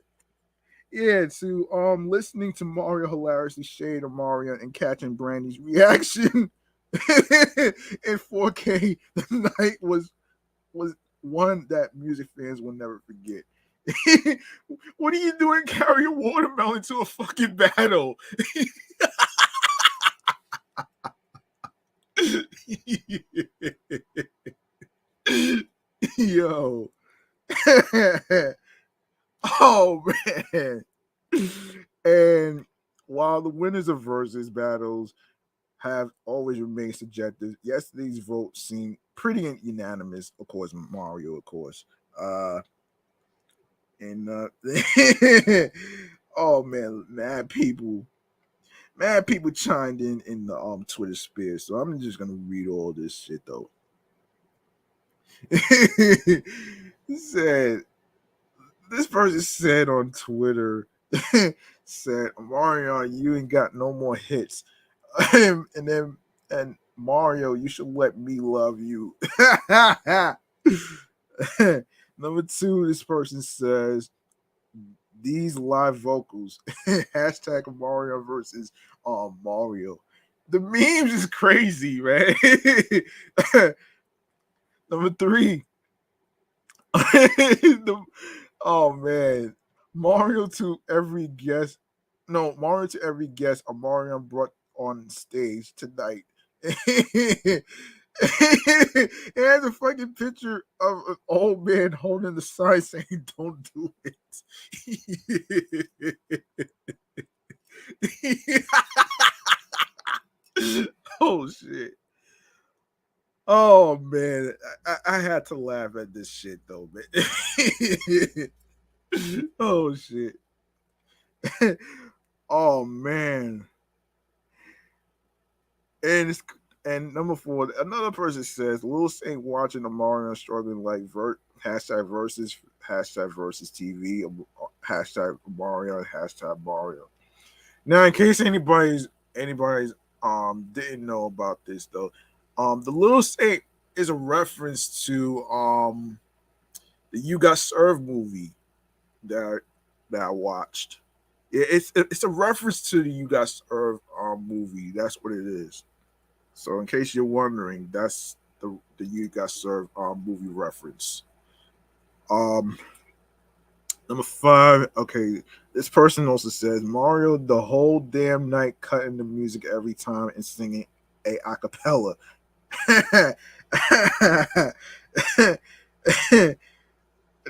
Yeah, to listening to Mario hilariously shade Omarion and catching Brandy's reaction in 4K the night was one that music fans will never forget. What are you doing carrying watermelon to a fucking battle? Yo. Oh man. And while the winners of Versus battles have always remained subjective, yesterday's vote seemed pretty unanimous. Of course, Mario, of course. And oh man, mad people chimed in the Twitter sphere. So I'm just gonna read all this shit though. Said this person said on Twitter, said Mario, you ain't got no more hits, and Mario, you should let me love you. Number two, this person says these live vocals hashtag Mario versus Mario. The memes is crazy, man. Number three, oh man, Mario to every guest. No, Mario to every guest Omarion brought on stage tonight. It has a fucking picture of an old man holding the sign saying "Don't do it." Oh shit! Oh man, I had to laugh at this shit though, man. Oh shit! Oh man, and it's and number four, another person says Lil Saint watching Omarion struggling like hashtag versus TV hashtag Mario hashtag Mario. Now, in case anybody's didn't know about this though, the Little Saint is a reference to the You Got Served movie that I watched. Yeah, it's a reference to the You Got Served movie. That's what it is. So in case you're wondering, that's the You Got Served movie reference. Um, Number five, okay, this person also says Mario the whole damn night cutting the music every time and singing a acapella.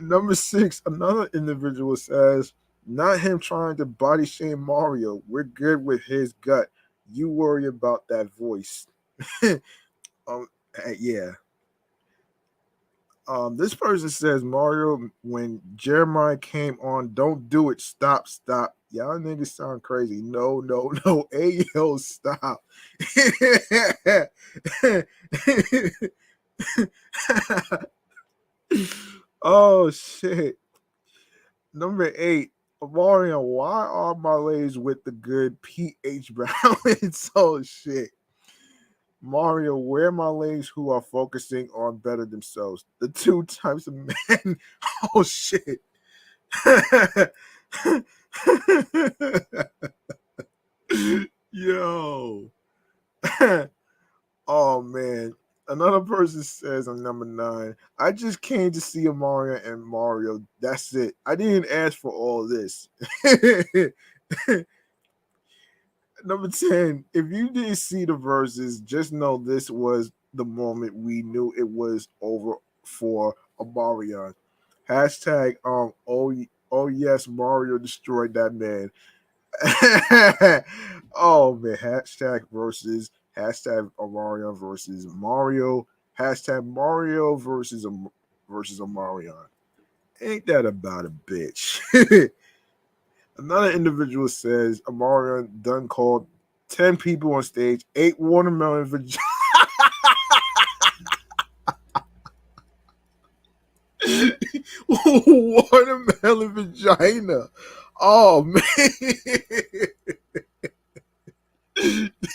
Number six, another individual says, not him trying to body shame Mario. We're good with his gut. You worry about that voice. um, yeah. This person says Mario when Jeremiah came on, don't do it. Stop. Y'all niggas sound crazy. No. Hey yo, stop. Oh shit. Number eight, Mario, why are Malays with the good pH balance? Oh shit. Mario, where are my ladies who are focusing on better themselves? The two types of men. Oh shit. Yo. Oh man. Another person says on number 9, I just came to see Omarion and Mario. That's it. I didn't ask for all this. Number 10, if you didn't see the verses, just know this was the moment we knew it was over for Omarion. Hashtag oh yes, Mario destroyed that man. Oh man, hashtag versus hashtag Omarion versus Mario. Hashtag Mario versus Omarion. Ain't that about a bitch? Another individual says Omarion done called 10 people on stage, 8 watermelon vagina. Watermelon vagina. Oh man.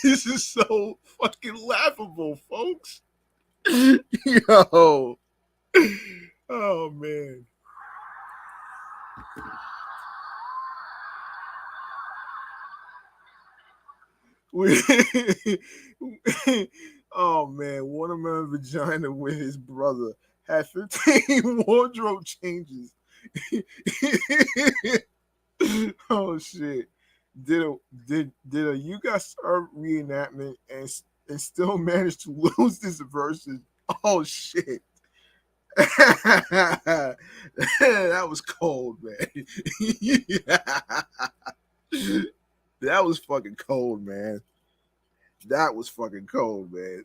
This is so fucking laughable, folks. Yo. Oh man. Oh man, watermelon vagina with his brother had 15 wardrobe changes. Oh shit. Did a you got served reenactment and still managed to lose this versus? Oh shit. That was cold, man. That was fucking cold, man. That was fucking cold, man.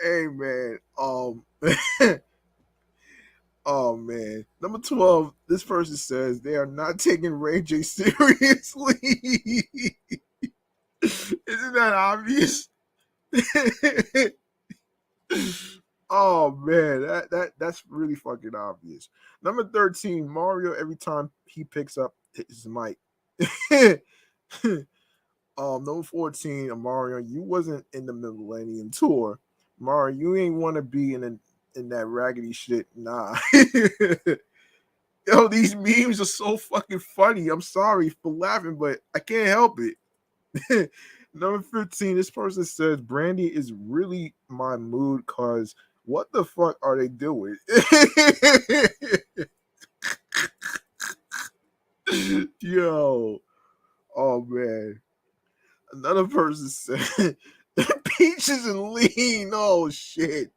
Hey, man. Oh man. Number 12. This person says they are not taking Ray J seriously. Isn't that obvious? Oh man, that's really fucking obvious. Number 13, Mario. Every time he picks up his mic. Number 14, Mario. You wasn't in the Millennium Tour, Mario. You ain't want to be in that raggedy shit. Nah. Yo, these memes are so fucking funny. I'm sorry for laughing, but I can't help it. Number 15, this person says Brandy is really my mood cause what the fuck are they doing? Yo, oh man. Another person said peaches and lean. Oh shit.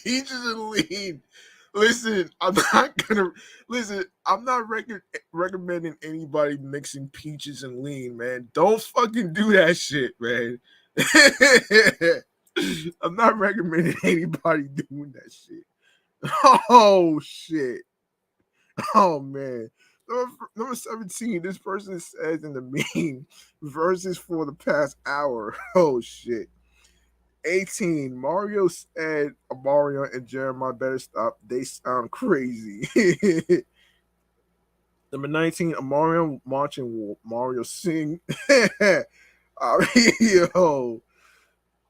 Peaches and lean. Listen, I'm not gonna listen. I'm not recommending anybody mixing peaches and lean, man. Don't fucking do that shit, man. I'm not recommending anybody doing that shit. Oh shit. Oh man. Number 17, this person says in the meme, verses for the past hour. Oh shit. 18, Mario said Mario and Jeremiah better stop. They sound crazy. Number 19, Mario marching Mario sing. Yo.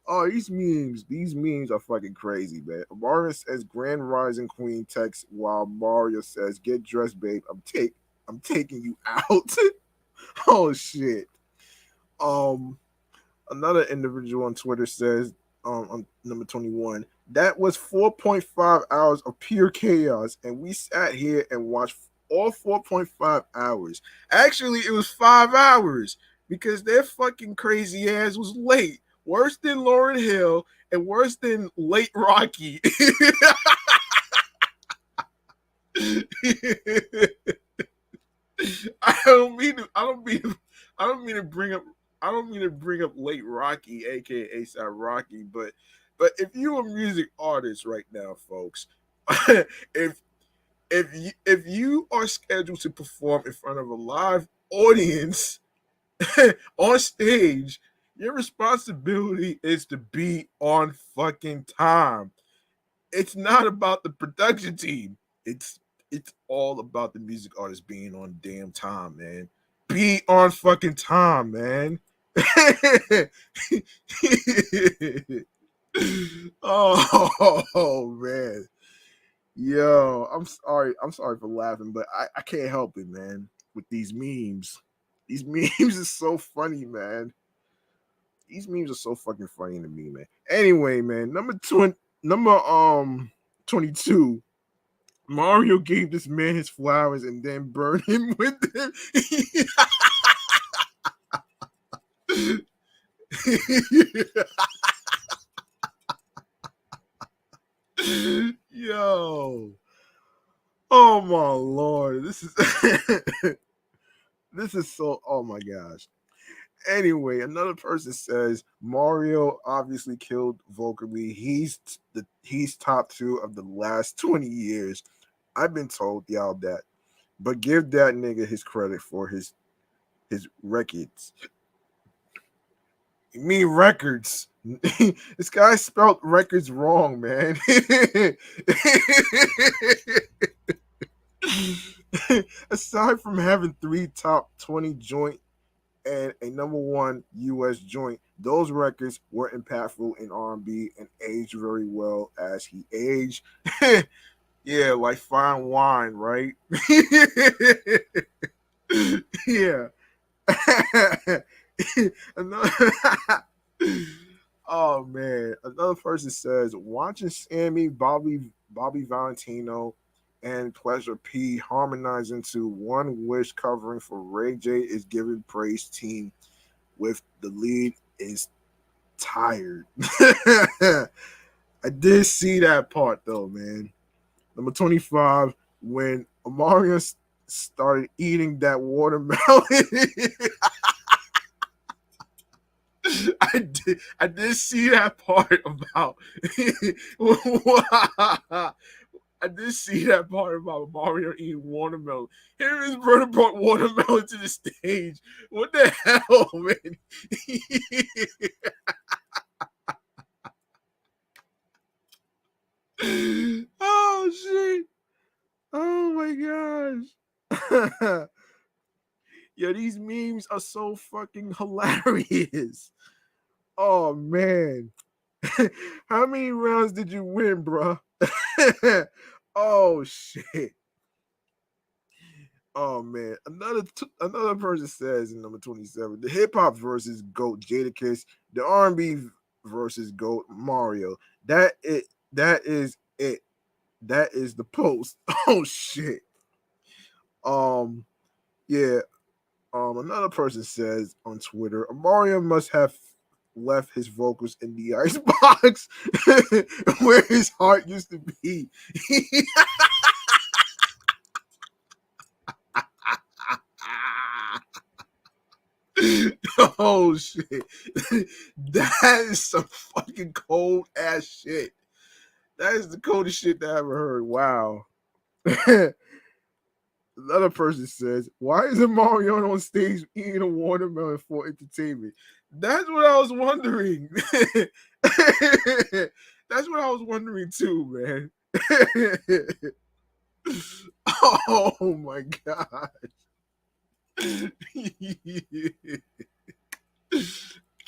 Oh, these memes are fucking crazy, man. Mario says Grand Rising Queen text while Mario says, get dressed, babe. I'm taking you out. Oh shit. Um Another individual on Twitter says, on number 21, that was 4.5 hours of pure chaos, and we sat here and watched all 4.5 hours. Actually, it was 5 hours because their fucking crazy ass was late. Worse than Lauryn Hill and worse than late Rocky. I don't mean to bring up late Rocky, aka ASAP Rocky, but if you're a music artist right now, folks, if if you are scheduled to perform in front of a live audience on stage, your responsibility is to be on fucking time. It's not about the production team. It's It's all about the music artist being on damn time, man. Be on fucking time, man. Oh man. Yo, I'm sorry. I'm sorry for laughing, but I can't help it, man. With these memes. These memes are so funny, man. These memes are so fucking funny to me, man. Anyway, man, number 22. Mario gave this man his flowers and then burned him with them. Yo. Oh my lord. This is this is so, oh my gosh. Anyway, another person says Mario obviously killed vocally. He's top 2 of the last 20 years. I've been told y'all that. But give that nigga his credit for his records. You mean records? This guy spelled records wrong, man. Aside from having 3 top 20 joint and a number 1 U.S. joint, those records were impactful in R&B and aged very well as he aged. Yeah, like fine wine, right? Yeah. Another, oh man, another person says watching Sammy, Bobby Valentino, and Pleasure P harmonize into One Wish covering for Ray J is giving praise team with the lead is tired. I did see that part though, man. Number 25, when Omarion started eating that watermelon. I did see that part about I did see that part about Mario eating watermelon. Him and his brother brought watermelon to the stage. What the hell, man? Oh shit. Oh my gosh. Yo, these memes are so fucking hilarious. Oh man. How many rounds did you win, bro? Oh shit. Oh man. Another person says in number 27, the hip hop versus GOAT Jadakiss, the R&B versus GOAT Mario. That is it. That is the post. Oh shit. Yeah. Another person says on Twitter, Mario must have left his vocals in the icebox where his heart used to be. Oh shit. That is some fucking cold ass shit. That is the coldest shit that I ever heard. Wow. Another person says, why isn't Mario on stage eating a watermelon for entertainment? That's what I was wondering. That's what I was wondering too, man. Oh my god.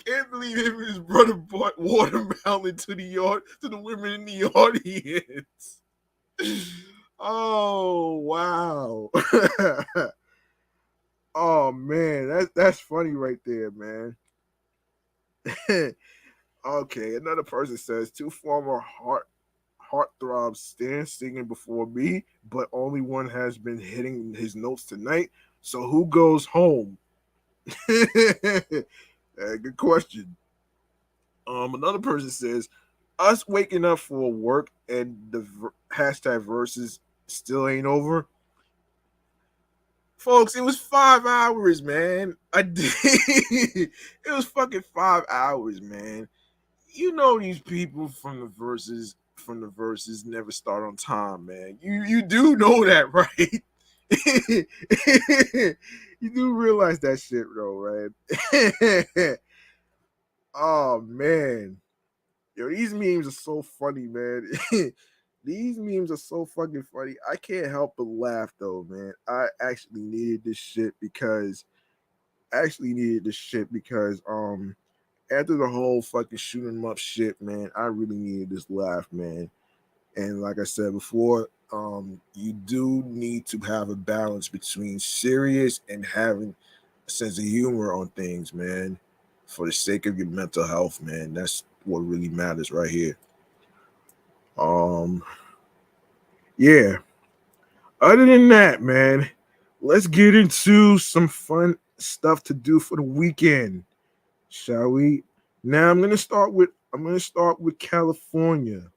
Can't believe him and his brother brought watermelon to the women in the audience. Oh wow. Oh man, that's funny right there, man. Okay, another person says 2 former heartthrobs stand singing before me, but only one has been hitting his notes tonight. So who goes home? Good question. Another person says us waking up for work and the hashtag Verzus still ain't over. Folks, it was 5 hours, man. It was fucking 5 hours, man. You know these people from the Verzus never start on time, man. You do know that, right? You do realize that shit, though, right? Oh man. Yo, these memes are so funny, man. These memes are so fucking funny. I can't help but laugh though, man. I actually needed this shit because after the whole fucking shooting 'em up shit, man, I really needed this laugh, man. And like I said before, you do need to have a balance between serious and having a sense of humor on things, man. For the sake of your mental health, man. That's what really matters right here. Um, yeah. Other than that, man, let's get into some fun stuff to do for the weekend, shall we? Now I'm gonna start with California.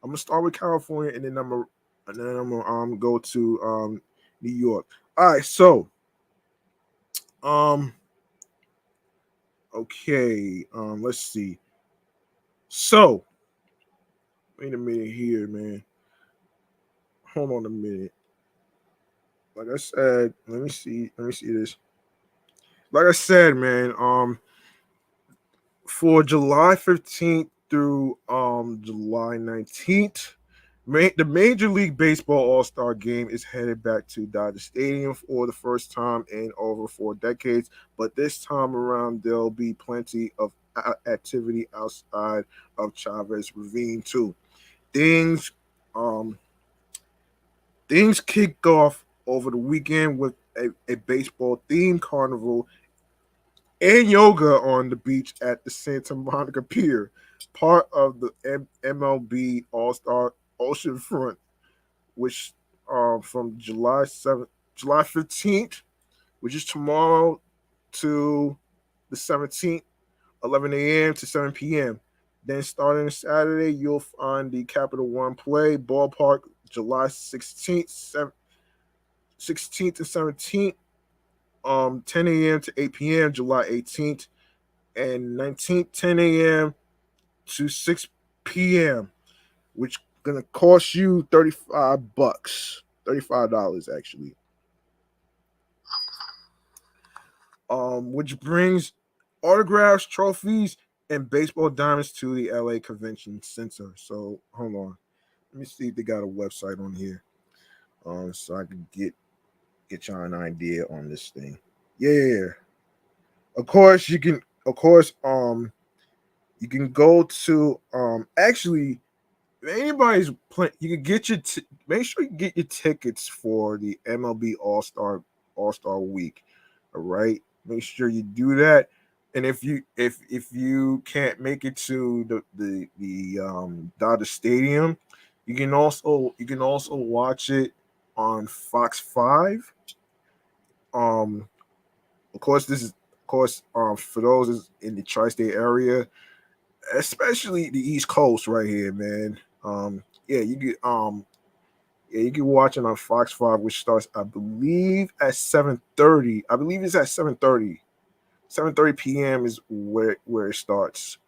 I'm gonna start with California, and then I'm gonna go to New York. All right, so um okay, let's see. So wait a minute here, man. Hold on a minute. Like I said, let me see this. Like I said, man, for July 15th through July 19th, the Major League Baseball All-Star Game is headed back to Dodger Stadium for the first time in over 4 decades. But this time around, there'll be plenty of activity outside of Chavez Ravine too. Things um things kicked off over the weekend with a baseball themed carnival and yoga on the beach at the Santa Monica Pier, part of the MLB All Star Oceanfront, which from July 15th, which is tomorrow, to the 17th, 11 a.m. to 7 p.m. Then starting Saturday, you'll find the Capital One Play Ballpark July 16th and 17th, 10 a.m. to 8 p.m. July 18th and 19th, 10 a.m. to 6 p.m., which gonna cost you $35. $35 actually. Which brings autographs, trophies, and baseball diamonds to the LA Convention Center. So hold on. Let me see if they got a website on here. So I can get y'all an idea on this thing. Yeah. Of course you can you can go to actually if anybody's playing, you can get make sure you get your tickets for the MLB All Star Week. All right, make sure you do that. And if you can't make it to the Dodger Stadium, you can also watch it on Fox 5. Um, of course, for those in the tri-state area, especially the East Coast right here, man. Yeah, you can watch it on Fox 5, which starts, I believe, at 7:30. I believe it's at 7:30. 7:30 p.m. is where it starts,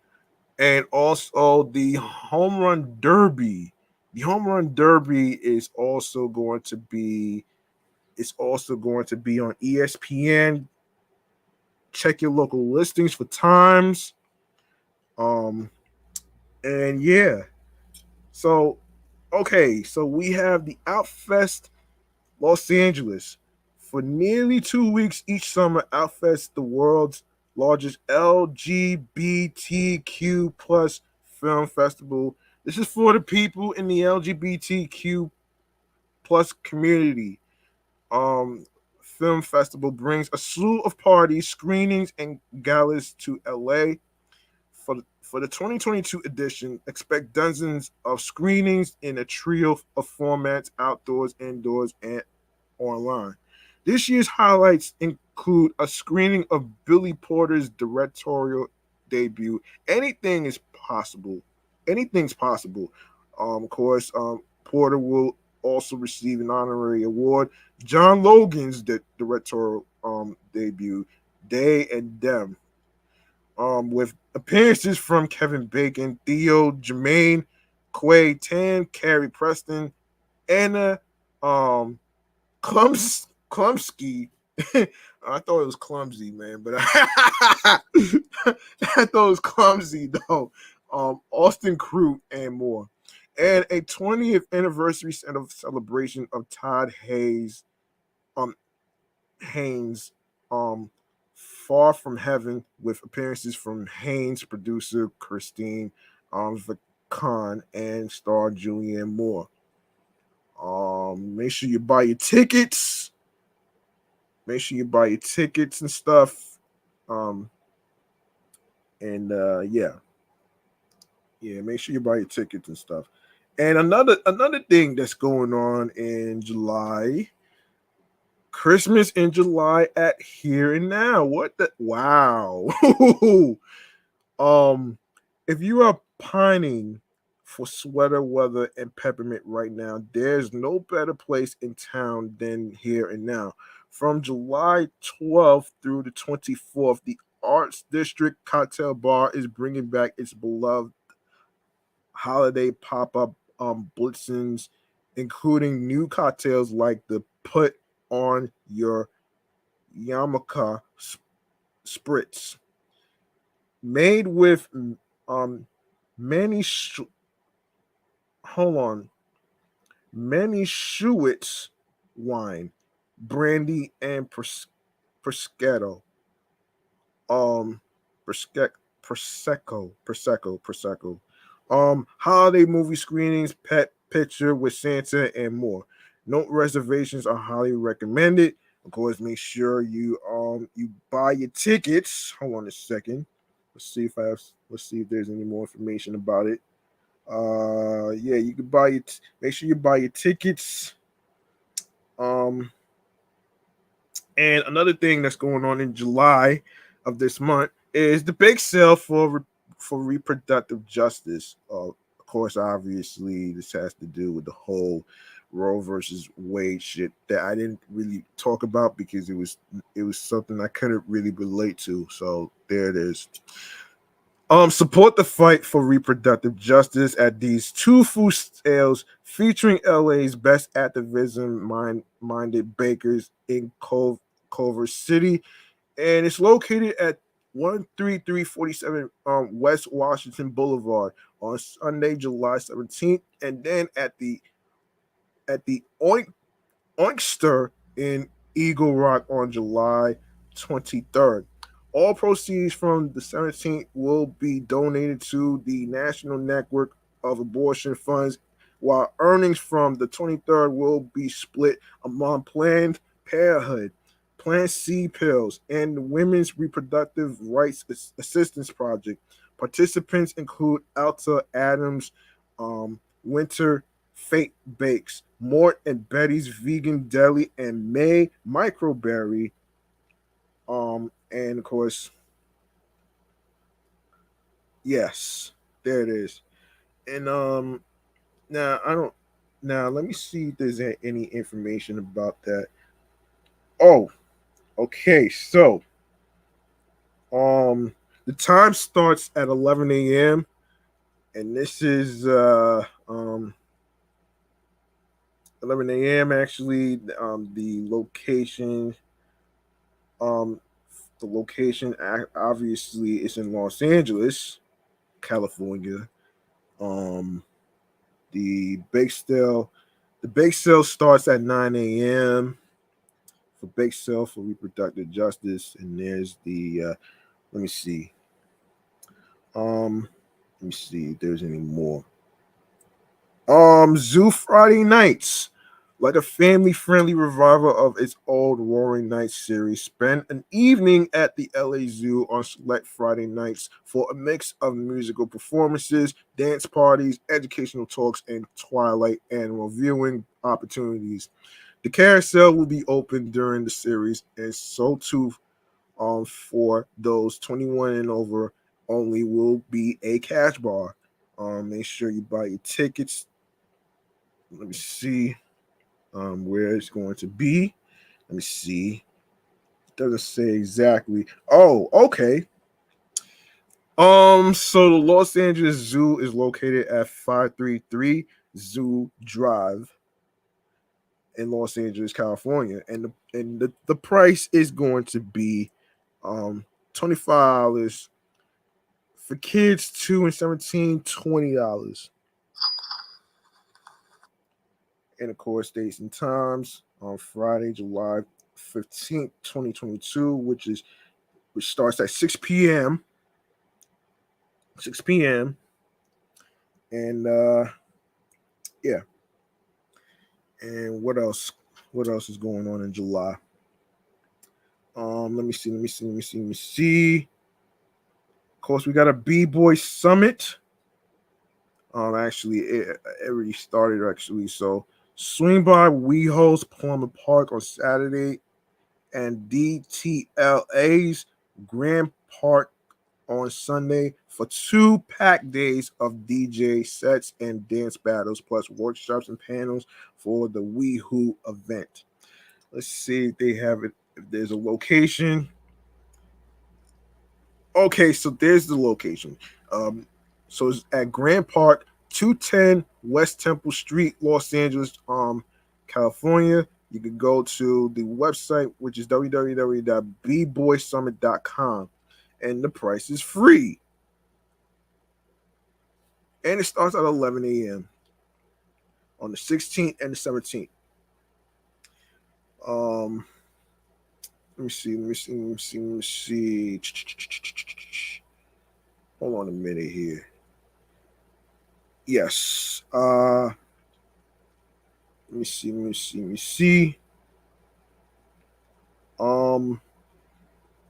and also the Home Run Derby. The Home Run Derby is also going to be on ESPN. Check your local listings for times. Um, and yeah, so okay, so we have the Outfest Los Angeles. For nearly 2 weeks each summer, Outfest, the world's largest LGBTQ plus film festival. This is for the people in the LGBTQ plus community. Um, Film festival brings a slew of parties, screenings, and galas to LA. For the 2022 edition, expect dozens of screenings in a trio of formats: outdoors, indoors, and online. This year's highlights include a screening of Billy Porter's directorial debut. Anything is possible. Anything's possible. Of course, Porter will also receive an honorary award. John Logan's directorial debut, Day and Dem, with appearances from Kevin Bacon, Theo Jermaine, Quay Tan, Carrie Preston, Anna um, Klumsky. I thought it was clumsy, man, but I thought it was clumsy though. Austin Crute and more. And a 20th anniversary celebration of Todd um, Haynes, Far From Heaven, with appearances from Haynes producer Christine Vacon and star Julianne Moore. Make sure you buy your tickets. Make sure you buy your tickets and stuff. Um, and yeah, make sure you buy your tickets and stuff. And another thing that's going on in July, Christmas in July at Here and Now. What the wow. um if you are pining for sweater weather and peppermint right now, there's no better place in town than Here and Now. From July 12th through the 24th, the Arts District Cocktail Bar is bringing back its beloved holiday pop-up blitzings, including new cocktails like the Put on Your Yarmulke Spritz, made with um many hold on many Schwitz wine, brandy, and prosecco. Um, prosecco. Holiday movie screenings, pet picture with Santa, and more. Note reservations are highly recommended. Of course, make sure you buy your tickets. Hold on a second. Let's see if there's any more information about it. Yeah, you can buy it. Make sure you buy your tickets. Um, and another thing that's going on in July of this month is the big sale for reproductive justice. Of course, obviously, this has to do with the whole Roe versus Wade shit that I didn't really talk about because it was something I couldn't really relate to. So there it is. Support the fight for reproductive justice at these two food sales featuring LA's best activism minded bakers in Culver City, and it's located at 13347 West Washington Boulevard on Sunday, July 17th, and then at the Oinkster in Eagle Rock on July 23rd. All proceeds from the 17th will be donated to the National Network of Abortion Funds, while earnings from the 23rd will be split among Planned Parenthood, Planned C Pills, and the Women's Reproductive Rights Assistance Project. Participants include Alta Adams, Winter Fate Bakes, Mort and Betty's Vegan Deli, and May Microberry. And of course, yes, there it is. And now I don't. Now let me see if there's any information about that. Oh, okay. So, the time starts at 11 a.m. and this is 11 a.m. actually. Um, the location obviously is in Los Angeles, California. Um, the bake sale, the bake sale starts at 9 a.m. for bake sale for reproductive justice, and there's the let me see. Let me see if there's any more. Zoo Friday Nights, like a family-friendly revival of its old Roaring Nights series. Spend an evening at the LA Zoo on select Friday nights for a mix of musical performances, dance parties, educational talks, and Twilight annual viewing opportunities. The carousel will be open during the series, and so too for those 21 and over only will be a cash bar. Make sure you buy your tickets. Let me see where it's going to be. Let me see. It doesn't say exactly. Oh, okay. So the Los Angeles Zoo is located at 533 Zoo Drive in Los Angeles, California, and the price is going to be $25 for kids 2 and 17, $20. And of course, dates and times on Friday, July 15th, 2022, which starts at 6 p.m. 6 p.m. And yeah. And what else? What else is going on in July? Let me see. Of course, we got a B-Boy Summit. Actually, it already started, actually. So, swing by WeHo's Plumber Park on Saturday and DTLA's Grand Park on Sunday for 2 packed days of DJ sets and dance battles, plus workshops and panels for the WeHo event. Let's see if they have it, if there's a location. Okay, so there's the location. So it's at Grand Park, 210 West Temple Street, Los Angeles, California. You can go to the website, which is www.bboysummit.com, and the price is free. And it starts at 11 a.m. on the 16th and the 17th. Let me see. Hold on a minute here. Yes. Let me see.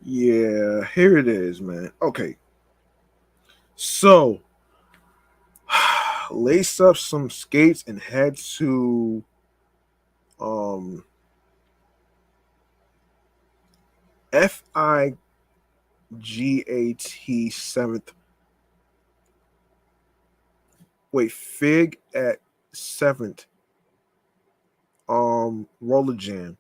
Yeah, here it is, man. Okay. So, lace up some skates and head to FIGAT 7th. Wait, Fig at 7th. Roller Jam.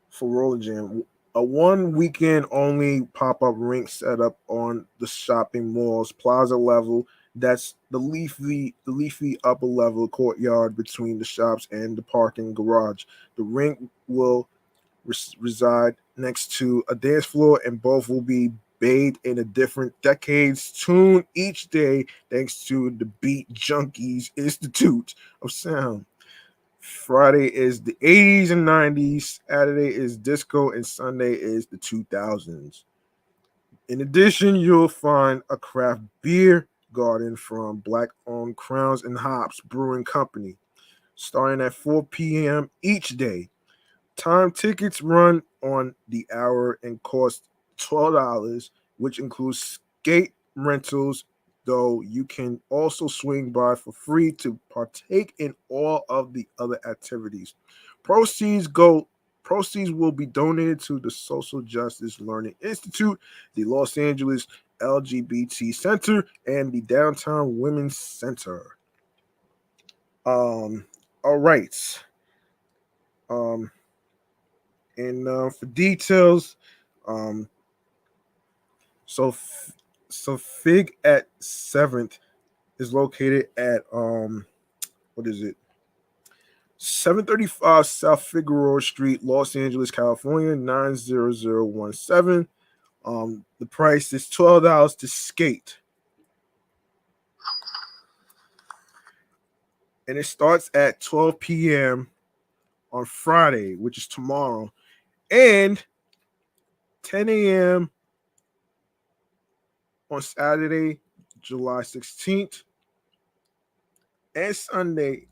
For Roller Jam. A 1 weekend only pop-up rink set up on the shopping mall's plaza level. That's the leafy upper level courtyard between the shops and the parking garage. The rink will reside next to a dance floor, and both will be bathed in a different decades tune each day, thanks to the Beat Junkies Institute of Sound. Friday is the 80s and 90s, Saturday is disco, and Sunday is the 2000s. In addition, you'll find a craft beer garden from Black owned Crowns and Hops Brewing Company, starting at 4 p.m. each day. Time tickets run on the hour and cost $12, which includes skate rentals, though you can also swing by for free to partake in all of the other activities. Proceeds will be donated to the Social Justice Learning Institute, the Los Angeles LGBT Center, and the Downtown Women's Center. All right. Um and for details, um so Fig at 7th is located at what is it, 735 South Figueroa Street, Los Angeles, California 90017. The price is $12 to skate, and it starts at 12 p.m. on Friday, which is tomorrow, and 10 a.m. on Saturday, July 16th, and Sunday,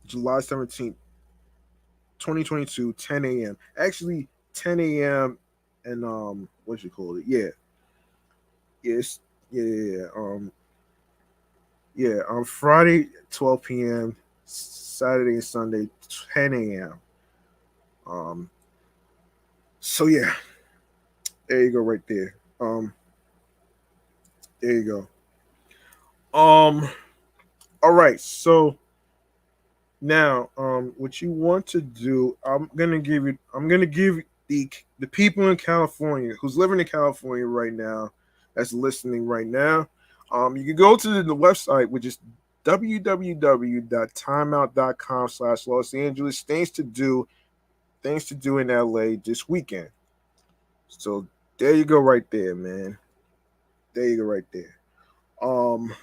July 17th, 2022, 10 a.m. Actually, 10 a.m. and what you call it? Yeah. Yes. Yeah. Yeah. On Friday, 12 p.m. Saturday and Sunday, 10 a.m. So yeah, there you go, right there. There you go. All right. So now, what you want to do, I'm gonna give the people in California who's living in California right now, that's listening right now. You can go to the website, which is www.timeout.com/Los Angeles. Things to do in LA this weekend. So there you go, right there, man. There you go, right there. Um,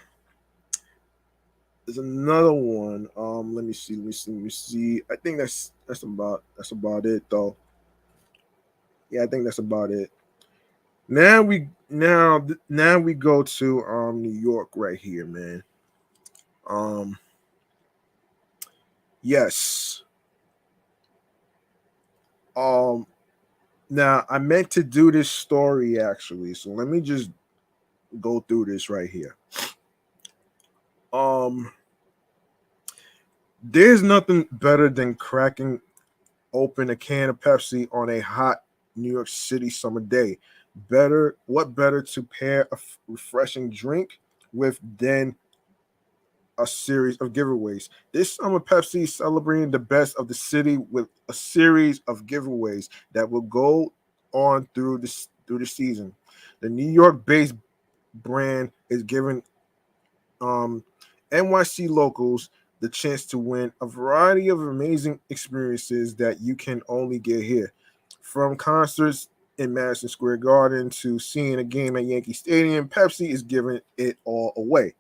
There's another one. Let me see. I think that's about it though. Yeah, I think that's about it. Now we go to New York right here, man. Um yes. Um Now I meant to do this story actually, so let me just go through this right here. Um there's nothing better than cracking open a can of Pepsi on a hot New York City summer day. What better to pair a refreshing drink with than a series of giveaways? This summer, Pepsi is celebrating the best of the city with a series of giveaways that will go on through the season. The New York-based brand is giving um, NYC locals the chance to win a variety of amazing experiences that you can only get here. From concerts in Madison Square Garden to seeing a game at Yankee Stadium, Pepsi is giving it all away.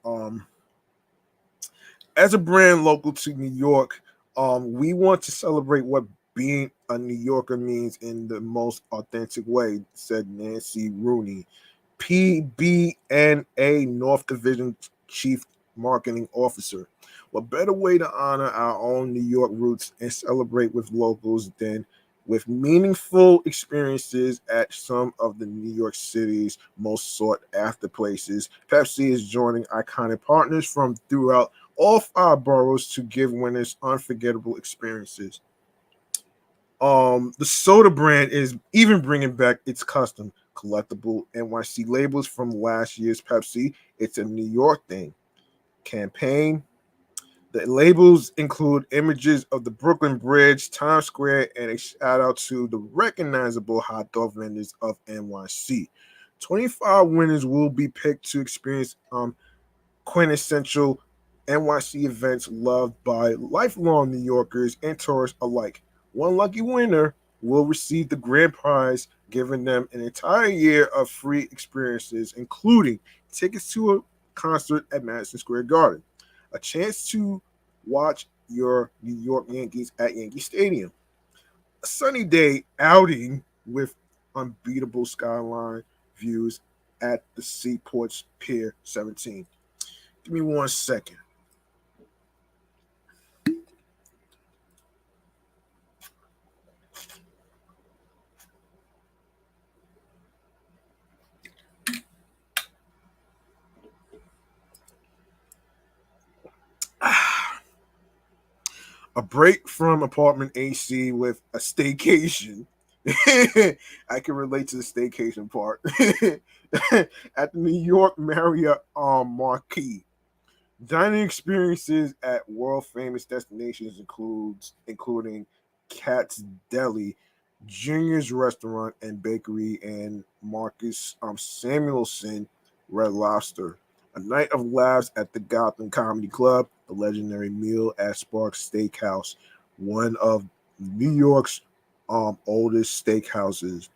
Um, as a brand local to New York, we want to celebrate what being a New Yorker means in the most authentic way, said Nancy Rooney, PBNA North Division Chief Marketing Officer. What better way to honor our own New York roots and celebrate with locals than with meaningful experiences at some of the New York City's most sought after places? Pepsi is joining iconic partners from throughout all five boroughs to give winners unforgettable experiences. The soda brand is even bringing back its custom collectible NYC labels from last year's Pepsi. It's a New York thing campaign. The labels include images of the Brooklyn Bridge, Times Square, and a shout out to the recognizable hot dog vendors of NYC. 25 winners will be picked to experience quintessential NYC events loved by lifelong New Yorkers and tourists alike. One lucky winner will receive the grand prize, giving them an entire year of free experiences, including tickets to a concert at Madison Square Garden, a chance to watch your New York Yankees at Yankee Stadium, a sunny day outing with unbeatable skyline views at the Seaport's Pier 17. Give me 1 second. A break from apartment AC with a staycation. I can relate to the staycation part. At the New York Marriott Marquis. Dining experiences at world famous destinations including Cat's Deli, Junior's Restaurant and Bakery, and Marcus Samuelson Red Lobster. A night of laughs at the Gotham Comedy Club, a legendary meal at Sparks Steakhouse, one of New York's oldest steakhouses.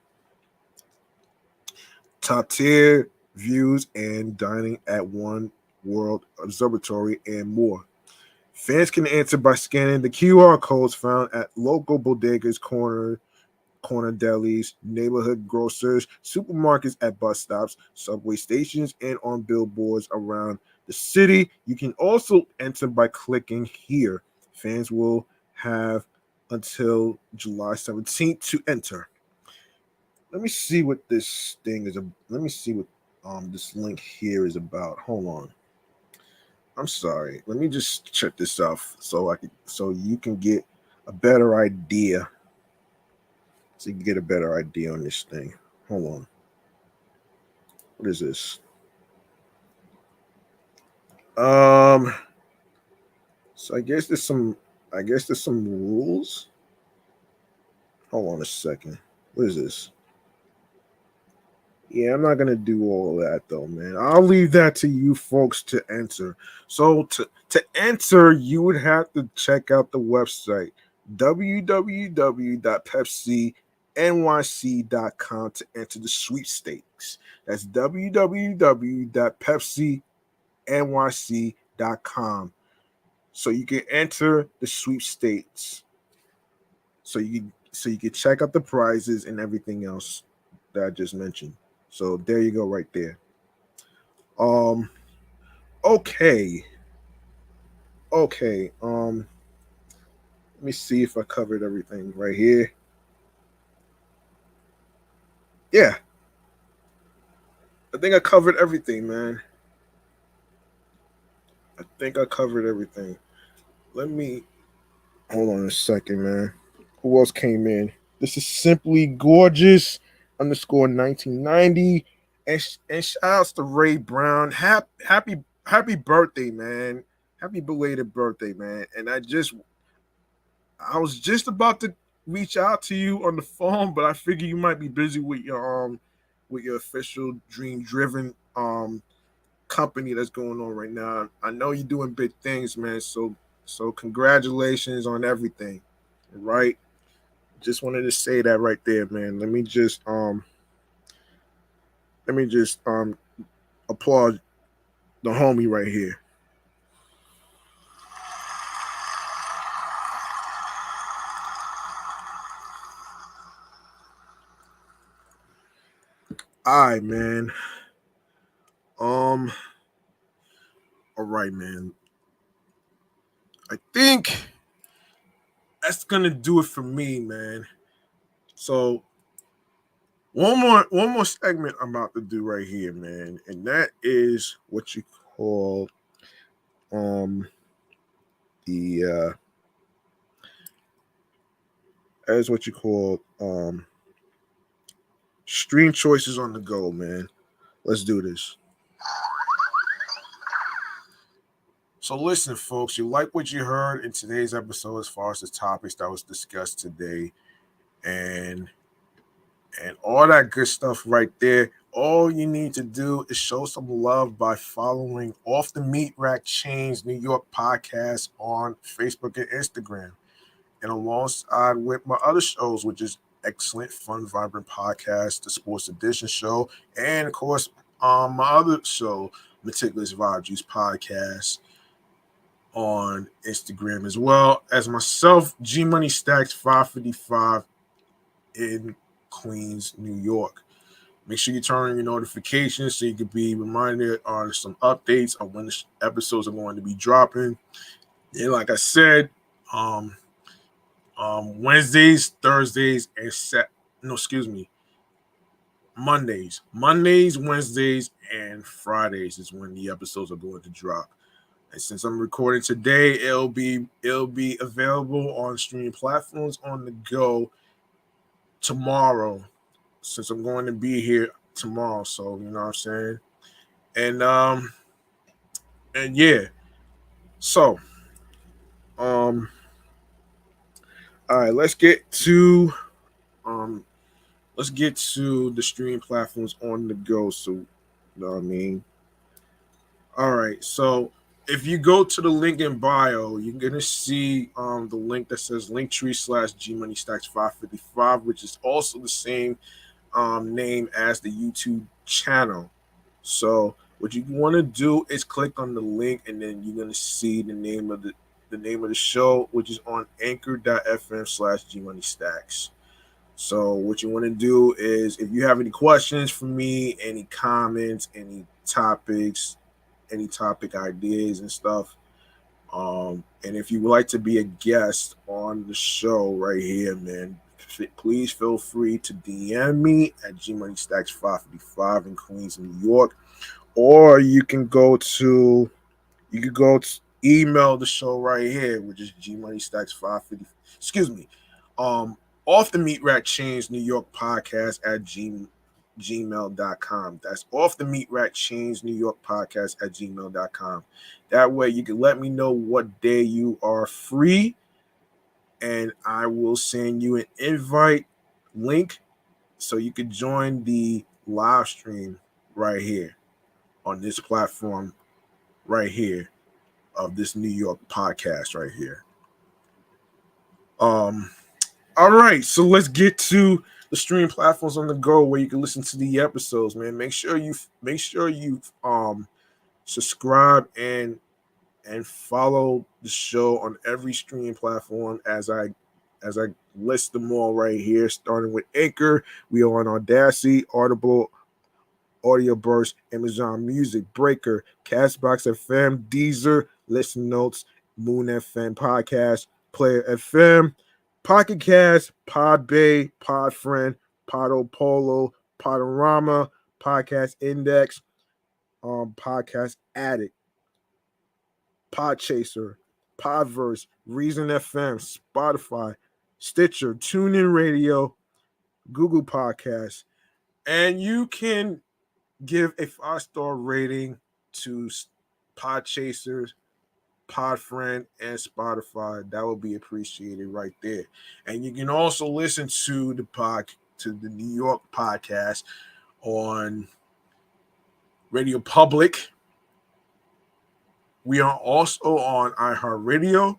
Top tier views and dining at One World Observatory, and more. Fans can answer by scanning the QR codes found at local bodegas, corner delis, neighborhood grocers, supermarkets at bus stops, subway stations, and on billboards around the city. You can also enter by clicking here. Fans will have until July 17th to enter. Let me see what this thing is. Let me see what this link here is about. Hold on. I'm sorry. Let me just check this out so you can get a better idea. So you can get a better idea on this thing. Hold on. What is this? Um so I guess there's some rules. Hold on a second. What is this? Yeah, I'm not gonna do all of that though, man. I'll leave that to you folks to answer. So to answer, you would have to check out the website www.pepsinyc.com to enter the sweepstakes. That's www.pepsinyc.com nyc.com. So you can enter the sweepstakes. So you can check out the prizes and everything else that I just mentioned. So there you go, right there. Um. Okay. Okay. Let me see if I covered everything right here. Yeah, I think I covered everything, man. I think I covered everything. Let me hold on a second, man. Who else came in? This is simply gorgeous underscore 1990. And shout outs to Ray Brown. Happy birthday, man. Happy belated birthday, man. And I was just about to reach out to you on the phone, but I figure you might be busy with your official dream driven company that's going on right now. I know you're doing big things, man. So congratulations on everything. Right? Just wanted to say that right there, man. Let me just applaud the homie right here. All right, man. Um, all right, man. I think that's gonna do it for me, man. So one more segment I'm about to do right here, man, and that is what you call um the that is what you call stream choices on the go, man. Let's do this. So listen, folks, you like what you heard in today's episode as far as the topics that was discussed today, and all that good stuff right there. All you need to do is show some love by following Off the Meat Rack Chainz New York podcast on Facebook and Instagram. And alongside with my other shows, which is Excellent Fun Vibrant Podcast, the Sports Edition show, and of course, my other show, Meticulous Vibe Juice Podcast on Instagram, as well as myself, G Money Stacks 555 in Queens, New York. Make sure you turn on your notifications so you can be reminded on some updates on when the episodes are going to be dropping. And like I said, Wednesdays, Thursdays, and Mondays, Wednesdays, and Fridays is when the episodes are going to drop. And since I'm recording today, it'll be available on streaming platforms on the go tomorrow. Since I'm going to be here tomorrow, so you know what I'm saying. And and yeah, so um, all right, um let's get to the streaming platforms on the go. So you know what I mean. All right, so if you go to the link in bio, you're gonna see the link that says Linktree/G Money Stacks 555, which is also the same name as the YouTube channel. So what you want to do is click on the link, and then you're gonna see the name of the show, which is on anchor.fm/G Money Stacks. So what you want to do is, if you have any questions for me, any comments, any topic ideas and stuff, and if you would like to be a guest on the show right here, man, please feel free to DM me at gmoneystacks555 in Queens, New York, or you could go to email the show right here, which is gmoneystacks550. Excuse me, off the Meat Rack Chainz New York podcast at gmail.com. That's Off the Meat Rack Chainz New York podcast at gmail.com. That way you can let me know what day you are free, and I will send you an invite link so you can join the live stream right here on this platform right here of this New York podcast right here. All right, so let's get to the streaming platforms on the go where you can listen to the episodes, man. Make sure you subscribe and follow the show on every streaming platform as I list them all right here, starting with Anchor. We are on Audacity, Audible, Audio Burst, Amazon Music, Breaker, Castbox FM, Deezer, Listen Notes, Moon FM Podcast, Player FM, Pocket Cast, Podbay, Podfriend, Podo Polo, Podorama, Podcast Index, Podcast Addict, Podchaser, Podverse, Reason FM, Spotify, Stitcher, TuneIn Radio, Google Podcasts, and you can give a 5-star rating to Podchaser, Podfriend, and Spotify. That would be appreciated right there. And you can also listen to the New York podcast on Radio Public. We are also on iHeartRadio,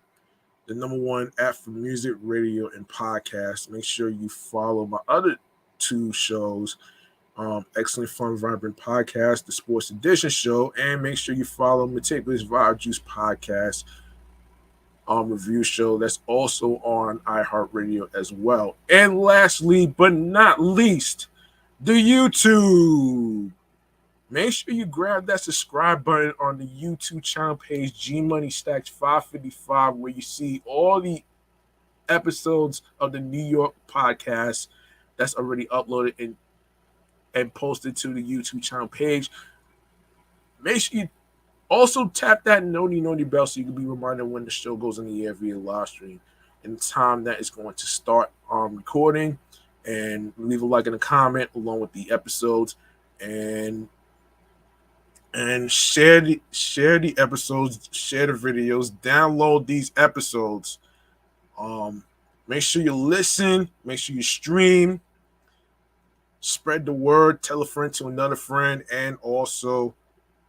the number one app for music, radio, and podcasts. Make sure you follow my other two shows, Excellent Fun Vibrant Podcast, the Sports Edition show, and make sure you follow Meticulous Vibe Juice Podcast review show. That's also on iHeartRadio as well. And lastly, but not least, the YouTube. Make sure you grab that subscribe button on the YouTube channel page, G Money Stacks 555, where you see all the episodes of the New York podcast that's already uploaded and posted to the YouTube channel page. Make sure you also tap that noti bell so you can be reminded when the show goes in the air via live stream and the time that it's going to start recording. And leave a like and a comment along with the episodes, and share the episodes, share the videos, download these episodes. Make sure you listen, make sure you stream, spread the word, tell a friend to another friend, and also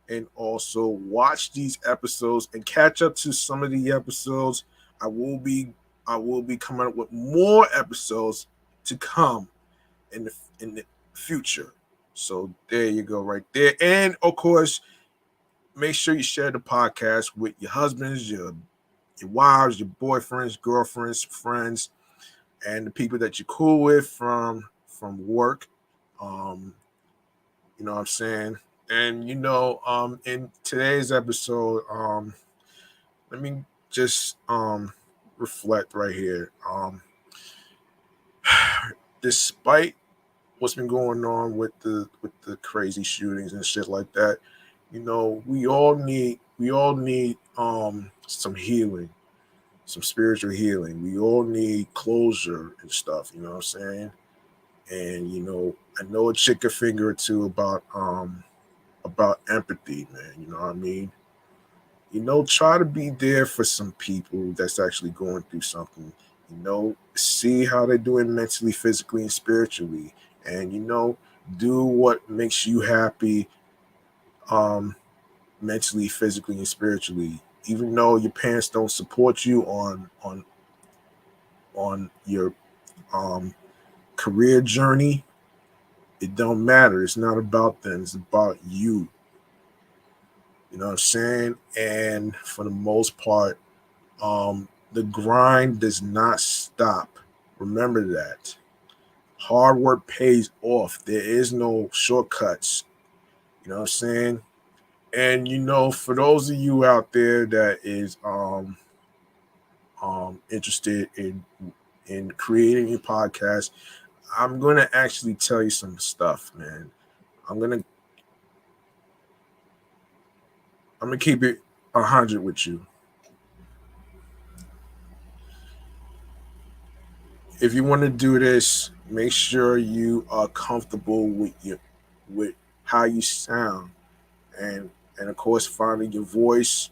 watch these episodes and catch up to some of the episodes. I will be coming up with more episodes to come in the future. So there you go right there. And of course, make sure you share the podcast with your husbands, your wives, your boyfriends, girlfriends, friends, and the people that you're cool with from work. You know what I'm saying? And in today's episode, let me just reflect right here. Despite what's been going on with the crazy shootings and shit like that, we all need some healing, some spiritual healing. We all need closure and stuff, you know what I'm saying? And I know a chick a finger or two about empathy, man. You know what I mean? Try to be there for some people that's actually going through something. See how they're doing mentally, physically, and spiritually. And do what makes you happy mentally, physically, and spiritually. Even though your parents don't support you on your career journey, it don't matter. It's not about them. It's about you. You know what I'm saying? And for the most part, the grind does not stop. Remember that. Hard work pays off. There is no shortcuts. You know what I'm saying? And for those of you out there that is interested in creating a podcast, I'm gonna actually tell you some stuff, man. I'm gonna keep it 100 with you. If you want to do this, make sure you are comfortable with how you sound, and of course finding your voice,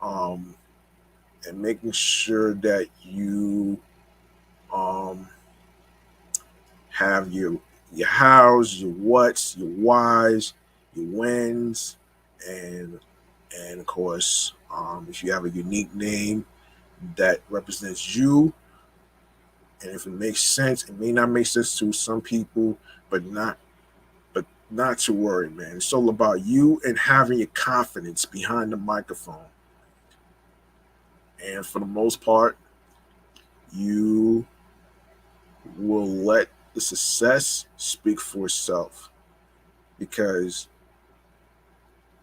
and making sure that you have your hows, your whats, your whys, your whens, and of course, if you have a unique name that represents you, and if it makes sense, it may not make sense to some people, but not to worry, man. It's all about you and having your confidence behind the microphone. And for the most part, you will let the success speak for itself. Because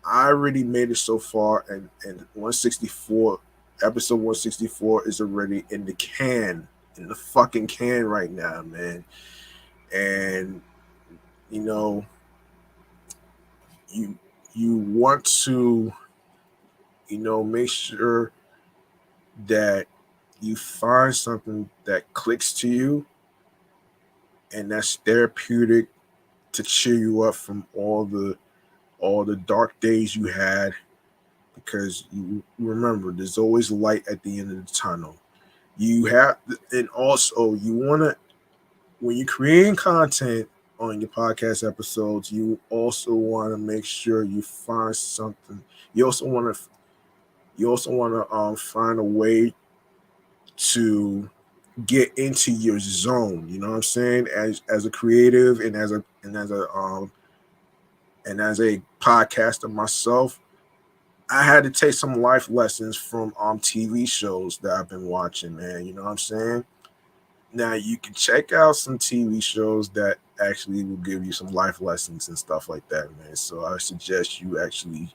I already made it so far, and 164, episode 164 is already in the can, in the fucking can right now, man. And you know, you you want to, make sure that you find something that clicks to you and that's therapeutic to cheer you up from all the dark days you had, because you remember there's always light at the end of the tunnel. You have, and also you want to, when you're creating content on your podcast episodes, you also want to make sure you find something. You also want to find a way to get into your zone. You know what I'm saying? As a creative and as a podcaster myself, I had to take some life lessons from TV shows that I've been watching, man. You know what I'm saying? Now you can check out some TV shows that actually will give you some life lessons and stuff like that, man. So I suggest you actually,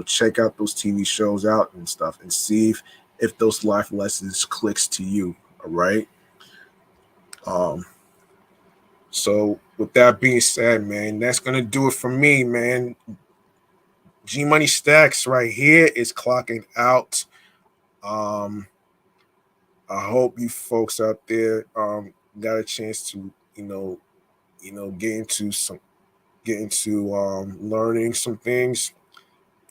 check out those TV shows out and stuff and see if those life lessons clicks to you. All right. Um, so with that being said, man, that's gonna do it for me, man. G Money Stacks right here is clocking out. Um, I hope you folks out there got a chance to get into learning some things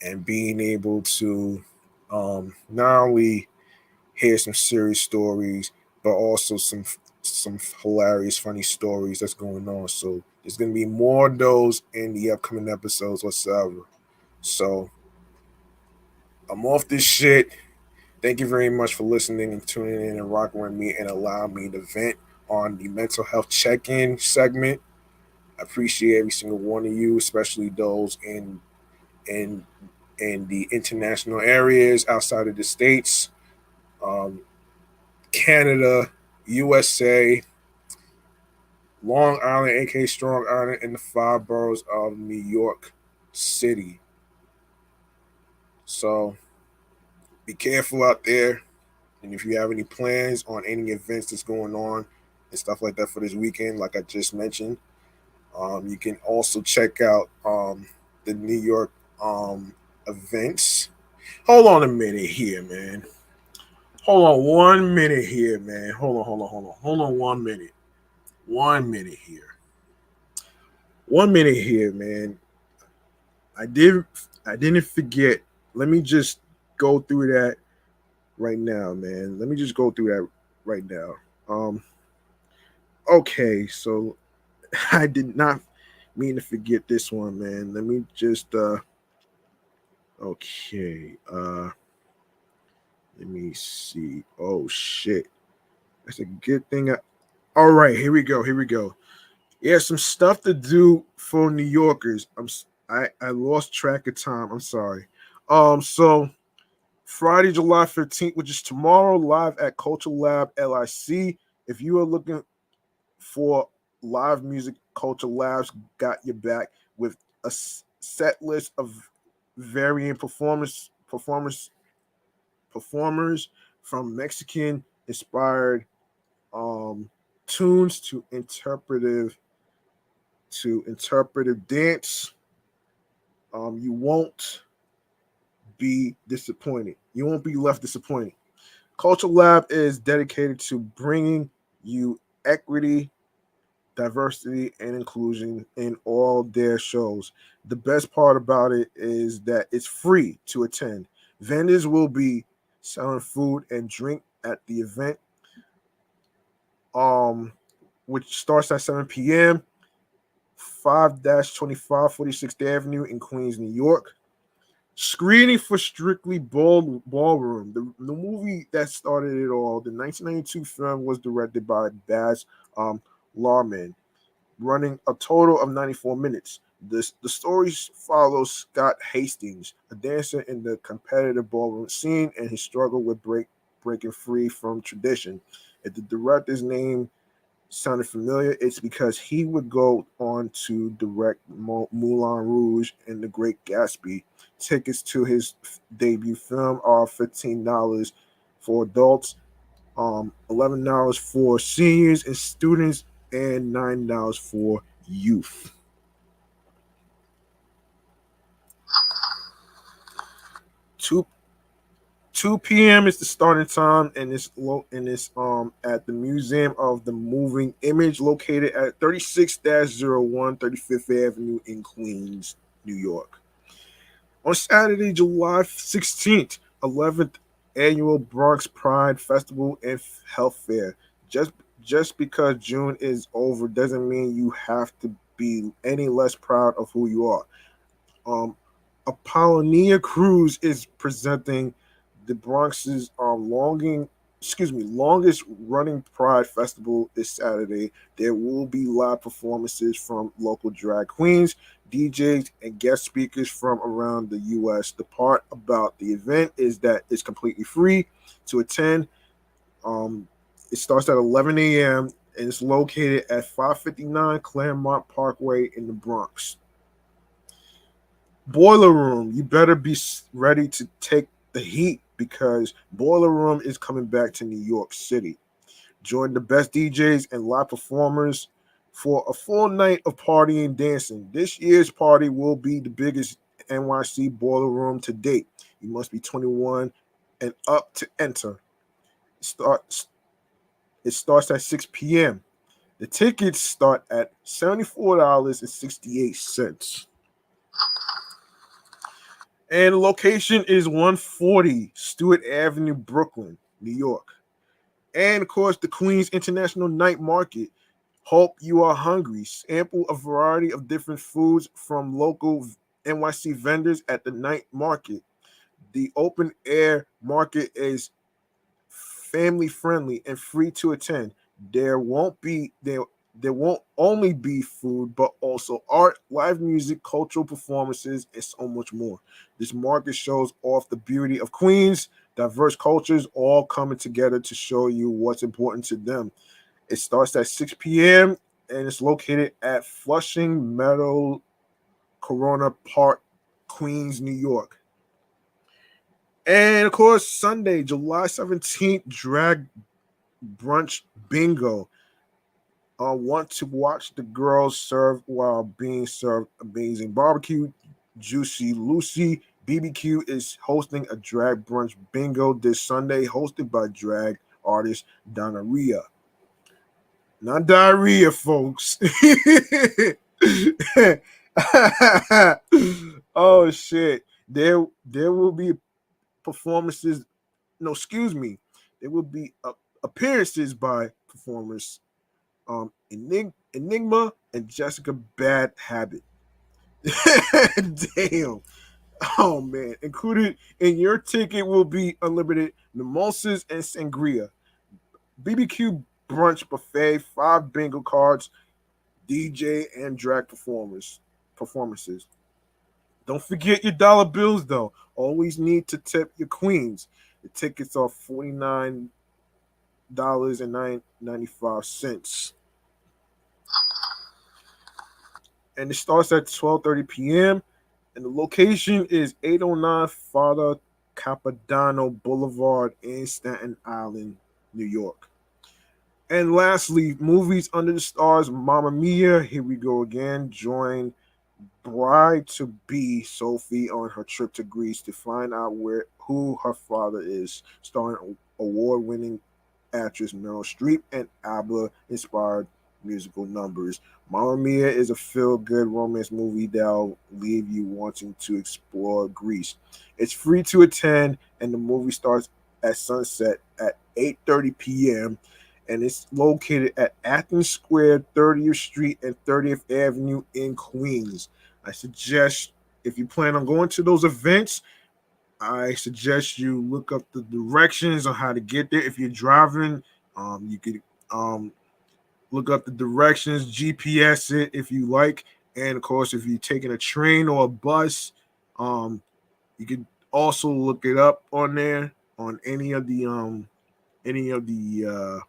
and being able to not only hear some serious stories but also some hilarious funny stories that's going on. So there's going to be more of those in the upcoming episodes whatsoever. So I'm off this shit. Thank you very much for listening and tuning in and rocking with me and allowing me to vent on the mental health check-in segment. I appreciate every single one of you, especially those in in the international areas outside of the states, um, Canada, USA, Long Island, aka Strong Island, and the five boroughs of New York City. So be careful out there. And if you have any plans on any events that's going on and stuff like that for this weekend, like I just mentioned, you can also check out the New York events. Hold on a minute here, man. Hold on 1 minute here, man. Hold on 1 minute. 1 minute here. 1 minute here, man. I did. I didn't forget. Let me just go through that right now, man. Let me just go through that right now. Um. Okay, so I did not mean to forget this one, man. Let me just. Okay. Let me see. Oh shit. That's a good thing. All right, here we go. Here we go. Yeah, some stuff to do for New Yorkers. I lost track of time. I'm sorry. So Friday, July 15th, which is tomorrow, live at Culture Lab LIC. If you are looking for live music, Culture Labs got your back with a set list of varying performers from Mexican inspired tunes to interpretive dance. You won't be disappointed. You won't be left disappointed. Culture Lab is dedicated to bringing you equity, diversity, and inclusion in all their shows. The best part about it is that it's free to attend. Vendors will be selling food and drink at the event, um, which starts at 7 p.m. 5-25 46th Avenue in Queens, New York. Screening for Strictly Ballroom, the movie that started it all. The 1992 film was directed by Baz Luhrmann, running a total of 94 minutes. The stories follow Scott Hastings, a dancer in the competitive ballroom scene, and his struggle with breaking free from tradition. If the director's name sounded familiar, it's because he would go on to direct Moulin Rouge and The Great Gatsby. Tickets to his debut film are $15 for adults, $11 for seniors and students, and $9 for youth. 2 2 p.m. is the starting time, and it's at the Museum of the Moving Image, located at 36-01 35th Avenue in Queens, New York. On Saturday, July 16th, 11th annual Bronx Pride Festival and Health Fair. Just just because June is over doesn't mean you have to be any less proud of who you are. Um, Apollonia Cruise is presenting the Bronx's longest running Pride Festival this Saturday. There will be live performances from local drag queens, DJs, and guest speakers from around the U.S. The part about the event is that it's completely free to attend. Um, it starts at 11 a.m. and it's located at 559 Claremont Parkway in the Bronx. Boiler Room, you better be ready to take the heat because Boiler Room is coming back to New York City. Join the best DJs and live performers for a full night of partying and dancing. This year's party will be the biggest NYC Boiler Room to date. You must be 21 and up to enter. Starts It starts at 6 p.m. The tickets start at $74.68. And the location is 140 Stewart Avenue, Brooklyn, New York. And of course, the Queens International Night Market. Hope you are hungry. Sample a variety of different foods from local NYC vendors at the night market. The open air market is family friendly and free to attend. There won't only be food, but also art, live music, cultural performances, and so much more. This market shows off the beauty of Queens, diverse cultures all coming together to show you what's important to them. It starts at 6 p.m. and it's located at Flushing Meadow Corona Park, Queens, New York. And of course, Sunday, July 17th, drag brunch bingo. I want to watch the girls serve while being served amazing barbecue. Juicy Lucy BBQ is hosting a drag brunch bingo this Sunday, hosted by drag artist Donna Rhea. Not diarrhea, folks. Oh shit. There will be performances. No, excuse me. There will be appearances by performers Enigma and Jessica Bad Habit. Damn. Oh man. Included in your ticket will be unlimited mimosas and sangria, BBQ brunch buffet, 5 bingo cards, DJ and drag performances. Don't forget your dollar bills though. Always need to tip your queens. The tickets are $49.95. And it starts at 12:30 p.m. And the location is 809 Father Capodanno Boulevard in Staten Island, New York. And lastly, movies under the stars, Mamma Mia, here we go again. Join bride to be Sophie on her trip to Greece to find out who her father is, starring award-winning actress Meryl Streep and ABBA-inspired musical numbers. Mamma Mia is a feel-good romance movie that'll leave you wanting to explore Greece. It's free to attend, and the movie starts at sunset at 8:30 p.m. and it's located at Athens Square, 30th Street and 30th Avenue in Queens. I suggest if you plan on going to those events, I suggest you look up the directions on how to get there. If you're driving, you could look up the directions, GPS it if you like, And of course, if you're taking a train or a bus, you could also look it up on there on any of the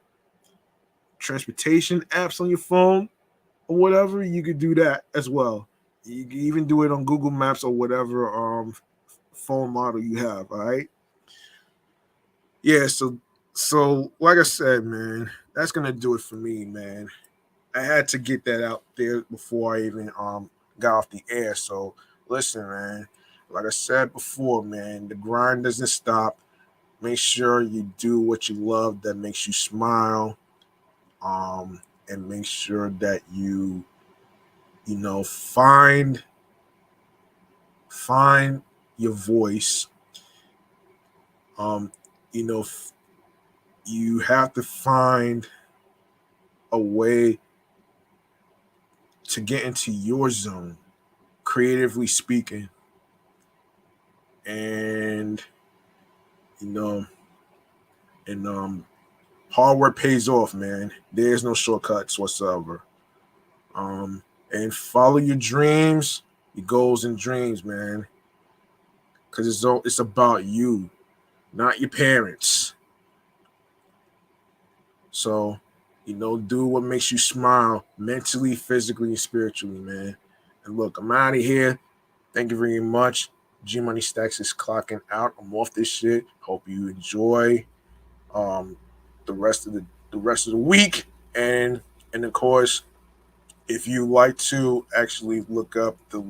transportation apps on your phone or whatever. You could do that as well. You can even do it on Google Maps or whatever phone model you have. All right. Yeah. So like I said, man, that's gonna do it for me, man. I had to get that out there before I even got off the air. So listen, man. Like I said before, man, the grind doesn't stop. Make sure you do what you love that makes you smile. And make sure that find your voice. Um, you know, you have to find a way to get into your zone, creatively speaking, and you know, and hard work pays off, man. There's no shortcuts whatsoever. And follow your dreams, your goals and dreams, man, because it's about you, not your parents. So, do what makes you smile mentally, physically, and spiritually, man. And look, I'm out of here. Thank you very much. G Money Stacks is clocking out. I'm off this shit. Hope you enjoy um the rest of the week. And of course, if you like to actually look up the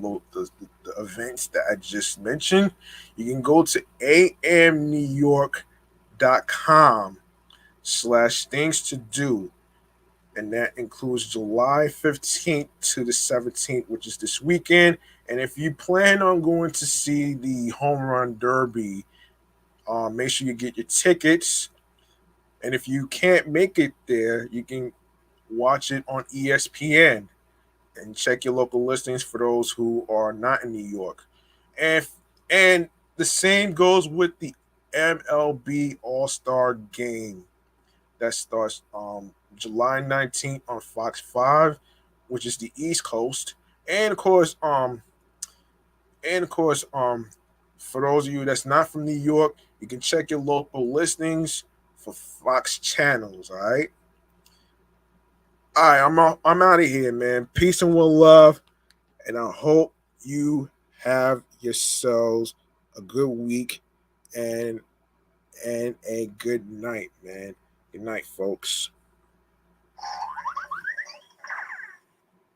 events that I just mentioned, you can go to amnewyork.com/things to do, and that includes July 15th to the 17th, which is this weekend. And if you plan on going to see the Home Run Derby, make sure you get your tickets. And if you can't make it there, you can watch it on ESPN and check your local listings for those who are not in New York. And and the same goes with the MLB All-Star Game that starts July 19th on Fox 5, which is the East Coast. And of course, for those of you that's not from New York, you can check your local listings for Fox channels. All right. All right, I'm out of here, man. Peace and one love, and I hope you have yourselves a good week and a good night, man. Good night, folks.